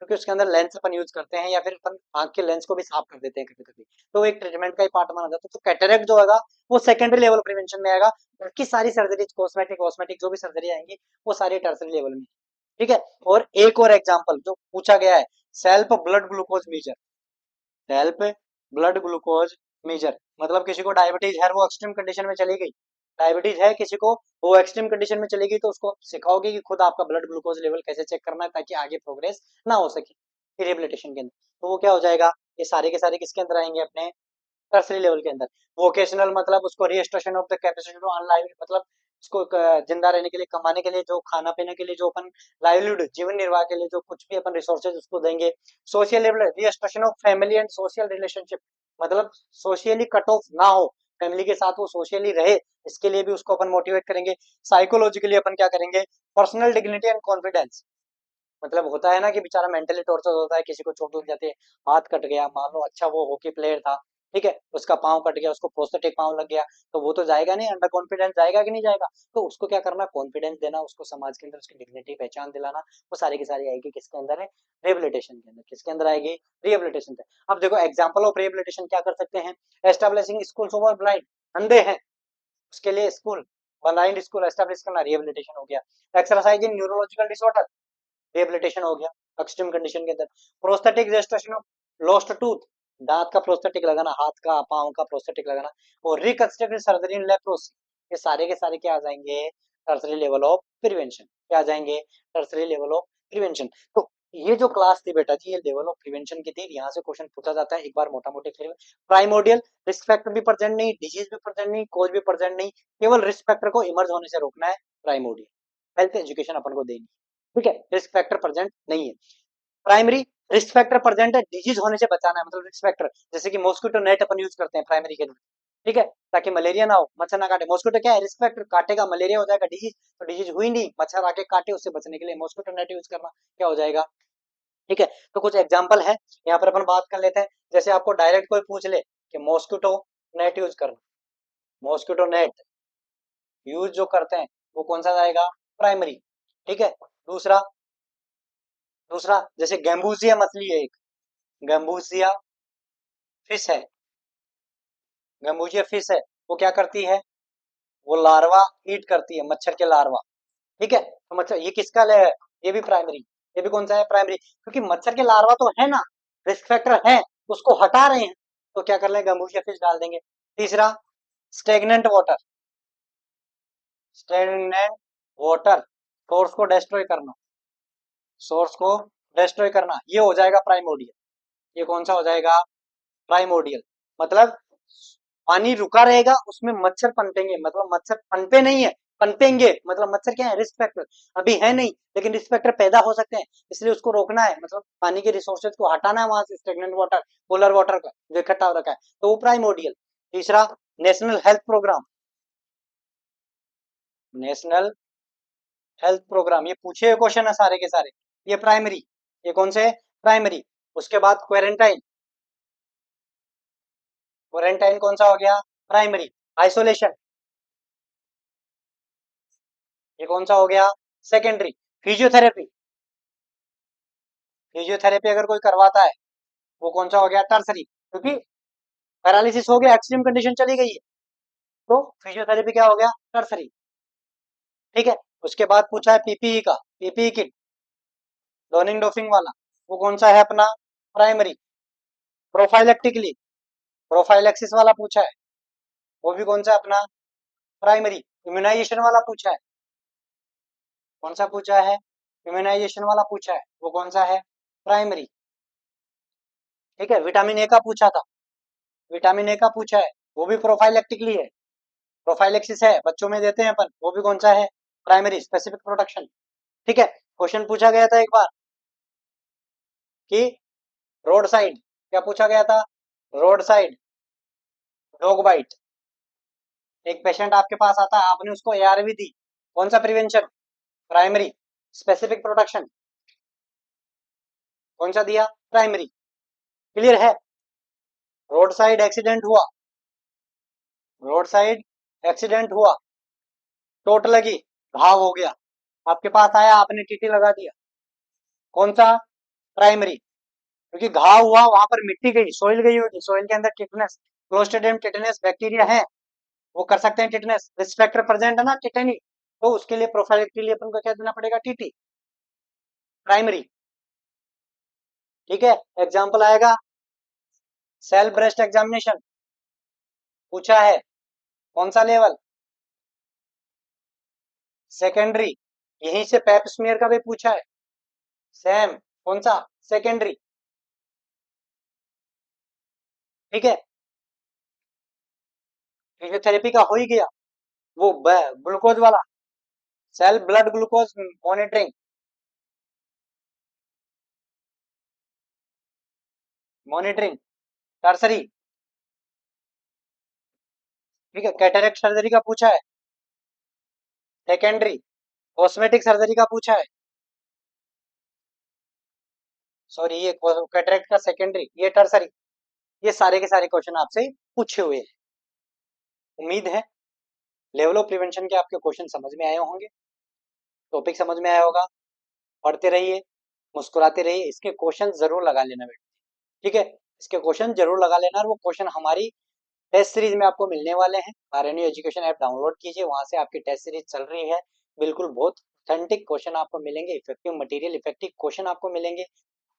क्योंकि उसके अंदर लेंस अपन यूज करते हैं या फिर अपन आंख के लेंस को भी साफ कर देते हैं कभी कभी, तो वो एक ट्रीटमेंट का ही पार्ट माना जाता है। तो कैटरेक्ट जो होगा वो सेकेंडरी लेवल प्रिवेंशन में आएगा, बाकी सारी सर्जरी, कॉस्मेटिक कॉस्मेटिक जो भी सर्जरी आएंगी वो सारी टर्सरी लेवल में, ठीक है। और एक और एग्जांपल जो पूछा गया है, self blood glucose measure, help blood glucose measure, मतलब किसी को डायबिटीज है, वो एक्सट्रीम कंडीशन में चली गई, डायबिटीज है किसी को, वो एक्सट्रीम कंडीशन में चली गई, तो उसको सिखाओगे कि खुद आपका ब्लड ग्लूकोज लेवल कैसे चेक करना है ताकि आगे प्रोग्रेस ना हो सके रिहेबिलिटेशन के अंदर। तो वो क्या हो जाएगा, ये सारे के सारे किसके अंदर आएंगे, अपने टर्सरी लेवल के अंदर। वोकेशनल मतलब उसको restoration of the capacity to earn live, मतलब उसको जिंदा रहने के लिए, कमाने के लिए, जो खाना पीने के लिए, जो अपन लाइवलीहुड जीवन निर्वाह के लिए जो कुछ भी अपन रिसोर्सेज उसको देंगे। Social restoration of family and social relationship, मतलब सोशली कट ऑफ ना हो, फैमिली के साथ वो सोशली रहे, इसके लिए भी उसको अपन मोटिवेट करेंगे। साइकोलॉजिकली अपन क्या करेंगे, पर्सनल डिग्निटी एंड कॉन्फिडेंस, मतलब होता है ना कि बेचारा मेंटली टॉर्चर होता है, किसी को चोट लग जाती है, हाथ कट गया, मान लो अच्छा वो हॉकी प्लेयर था, ठीक है, उसका पाँव कट गया, उसको प्रोस्थेटिक पाँव लग गया, तो वो तो जाएगा नहीं, अंडर कॉन्फिडेंस जाएगा कि नहीं जाएगा। तो उसको क्या करना, कॉन्फिडेंस देना, उसको समाज के अंदर उसकी डिग्निटी पहचान दिलाना, वो सारी की सारी आएगी किसके अंदर है, रिहेबिलिटेशन के अंदर। किसके अंदर आएगी, रिहेबिलिटेशन पे। अब देखो एग्जाम्पल ऑफ रिहेबिलिटेशन क्या कर सकते हैं, एस्टेब्लिशिंग स्कूल्स ओवर ब्लाइंड, अंधे हैं उसके लिए स्कूल, ब्लाइंड स्कूल एस्टेब्लिश करना, रिहेबिलिटेशन हो गया। Exercise in neurological disorder, rehabilitation हो गया एक्सट्रीम कंडीशन के अंदर। Prosthetic restoration of lost tooth, दांत का प्रोस्थेटिक लगाना, हाथ का पांव का प्रोस्थेटिक लगाना, और रिकंस्ट्रक्टिव सर्जरी इन लेप्रोसी, ये सारे के सारे क्या आ जाएंगे, टर्सरी लेवल ऑफ प्रिवेंशन, क्या आ जाएंगे, टर्सरी लेवल ऑफ प्रिवेंशन। तो ये जो क्लास थी बेटा जी, ये लेवल ऑफ प्रिवेंशन की थी, यहाँ से क्वेश्चन पूछा जाता है, एक बार मोटा मोटी क्लियर। प्राइमोडियल, रिस्क फैक्टर भी प्रेजेंट नहीं, डिजीज भी प्रेजेंट नहीं, कोज भी प्रेजेंट नहीं, केवल रिस्क फैक्टर को इमर्ज होने से रोकना है, प्राइमोडियल। हेल्थ एजुकेशन अपन को देनी, ठीक है, रिस्क फैक्टर प्रेजेंट नहीं है। प्राइमरी, रिस्क फैक्टर प्रेजेंट है, डिजीज होने से बचाना है, मतलब रिस्क फैक्टर, जैसे कि मॉस्किटो नेट अपन यूज करते हैं प्राइमरी के लिए, ठीक है, ताकि मलेरिया ना हो, मच्छर ना काटे। मॉस्किटो क्या है, रिस्क फैक्टर, काटेगा मलेरिया हो जाएगा, डिजीज तो डिजीज हुई नहीं, मच्छर आके काटे, उससे बचने के लिए मॉस्किटो नेट यूज करना क्या हो जाएगा, ठीक है। तो कुछ एग्जांपल है यहाँ पर अपन बात कर लेते हैं। जैसे आपको डायरेक्ट कोई पूछ ले कि मॉस्किटो नेट यूज करना, मॉस्किटो नेट यूज जो करते हैं वो कौन सा जाएगा, प्राइमरी, ठीक है। दूसरा, दूसरा जैसे गैम्बूसिया मछली है एक, गैम्बूसिया फिश है, गैम्बूसिया फिश है, वो क्या करती है, वो लार्वा ईट करती है, मच्छर के लार्वा, ठीक है। तो मच्छर ये किसका ले है, ये भी प्राइमरी, ये भी कौन सा है, प्राइमरी, क्योंकि मच्छर के लार्वा तो है ना, रिस्क फैक्टर है, उसको हटा रहे हैं, तो क्या कर ले, गैम्बूसिया फिश डाल देंगे। तीसरा, stagnant water, stagnant water, source को डिस्ट्रॉय करना, सोर्स को डिस्ट्रॉय करना, ये हो जाएगा प्राइमोडियल, ये कौन सा हो जाएगा, प्राइमोडियल। मतलब पानी रुका रहेगा, उसमें मच्छर पनपेंगे, मतलब मच्छर पनपे नहीं है, पनपेंगे, मतलब मच्छर क्या है, रिस्क फैक्टर अभी है नहीं, लेकिन रिस्क फैक्टर पैदा हो सकते हैं, इसलिए उसको रोकना है, मतलब पानी के रिसोर्सेज को हटाना है वहां से, स्टेगनेंट वाटर, पोलर वाटर का जो इकट्ठा हो रखा है, तो वो प्राइमोडियल। तीसरा, national health programme, national health programme, ये पूछे हुए क्वेश्चन है सारे के सारे, ये प्राइमरी, ये कौन से, प्राइमरी। उसके बाद क्वारंटाइन, क्वारंटाइन कौन सा हो गया, प्राइमरी। आइसोलेशन, ये कौन सा हो गया, सेकेंडरी। फिजियोथेरेपी, फिजियोथेरेपी अगर कोई करवाता है वो कौन सा हो गया, टर्सरी, क्योंकि पैरालिसिस हो गया, एक्सट्रीम कंडीशन चली गई है, तो फिजियोथेरेपी क्या हो गया, टर्सरी, ठीक है। उसके बाद पूछा है पीपीई का, पीपीई किट, डोनिंग डोफिंग वाला, वो कौन सा है अपना, प्राइमरी। प्रोफाइलेक्टिकली, प्रोफाइलेक्सिस वाला पूछा है, वो भी कौन सा अपना, प्राइमरी। इम्यूनाइजेशन वाला पूछा है, कौन सा पूछा है, इम्यूनाइजेशन वाला पूछा है, वो कौन सा है, प्राइमरी, ठीक है। विटामिन ए का पूछा था, विटामिन ए का पूछा है, वो भी प्रोफाइलेक्टिकली है, प्रोफाइलेक्सिस है, बच्चों में देते हैं अपन, वो भी कौन सा है, प्राइमरी, स्पेसिफिक प्रोटेक्शन, ठीक है। क्वेश्चन पूछा गया था एक बार कि रोड साइड, क्या पूछा गया था, रोड साइड डॉग बाइट, एक पेशेंट आपके पास आता है, आपने उसको एआरवी दी, कौन सा प्रिवेंशन, प्राइमरी। स्पेसिफिक प्रोटेक्शन कौन सा दिया, प्राइमरी, क्लियर है। रोड साइड एक्सीडेंट हुआ, रोड साइड एक्सीडेंट हुआ, चोट लगी, घाव हो गया, आपके पास आया, आपने टीटी लगा दिया, कौन सा, प्राइमरी, क्योंकि घाव हुआ वहां पर मिट्टी गई, सोइल गई होगी, सोइल के अंदर टिटनेस, क्लोस्ट्रिडियम टिटनेस बैक्टीरिया है, वो कर सकते हैं टिटनेस, रिस्क फैक्टर प्रेजेंट है ना टिटेनी, तो उसके लिए प्रोफाइल के लिए अपन को क्या देना पड़ेगा, टीटी, प्राइमरी, ठीक है। एग्जाम्पल आएगा सेल ब्रेस्ट एग्जामिनेशन, पूछा है, कौन सा लेवल, सेकेंडरी, यहीं से पैप स्मीयर का भी पूछा है, सेम, कौन सा, सेकेंडरी, ठीक है। फिजियोथेरेपी का हो ही गया, वो ग्लूकोज वाला, self blood glucose monitoring, monitoring, tertiary. ठीक है, कैटरेक्ट सर्जरी का पूछा है, सेकेंडरी, कॉस्मेटिक सर्जरी का पूछा है, सॉरी ये कैटरेक्ट का सेकेंडरी, ये टर्सरी। ये सारे के सारे क्वेश्चन आपसे पूछे हुए हैं। उम्मीद है लेवल ऑफ प्रिवेंशन के आपके क्वेश्चन समझ में आए होंगे, टॉपिक समझ में आया होगा। पढ़ते रहिए, मुस्कुराते रहिए, इसके क्वेश्चन जरूर लगा लेना बेटा। ठीक है, इसके क्वेश्चन जरूर लगा लेना, और वो क्वेश्चन हमारी टेस्ट सीरीज में आपको मिलने वाले हैं। आरएनयू एजुकेशन ऐप डाउनलोड कीजिए, वहां से आपकी टेस्ट सीरीज चल रही है। बिल्कुल बहुत ऑथेंटिक क्वेश्चन आपको मिलेंगे, इफेक्टिव मटेरियल, इफेक्टिव क्वेश्चन आपको मिलेंगे,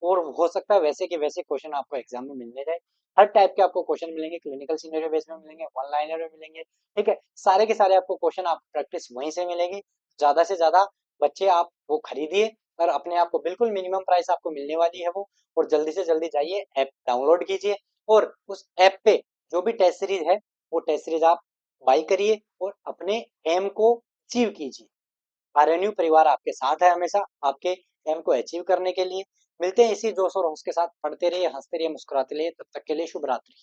और हो सकता है वैसे के वैसे क्वेश्चन आपको एग्जाम में मिलने जाए। हर टाइप के आपको क्वेश्चन मिलेंगे, क्लिनिकल सिनेरियो बेस में मिलेंगे, वन लाइनर में मिलेंगे। ठीक है, सारे के सारे आपको क्वेश्चन आप प्रैक्टिस वहीं से मिलेगी। ज्यादा से ज्यादा बच्चे आप वो खरीदिए, और अपने आप को बिल्कुल मिनिमम प्राइस आपको मिलने वाली है वो। और जल्दी से जल्दी जाइए, ऐप डाउनलोड कीजिए, और उस ऐप पे जो भी टेस्ट सीरीज है वो टेस्ट सीरीज आप बाई करिए, और अपने एम को अचीव कीजिए। आरएनयू परिवार आपके साथ है हमेशा, आपके एम को अचीव करने के लिए। मिलते हैं इसी जोश और होश के साथ, पढ़ते रहिए, हंसते रहिए, मुस्कुराते रहिए। तब तक के लिए शुभ रात्रि।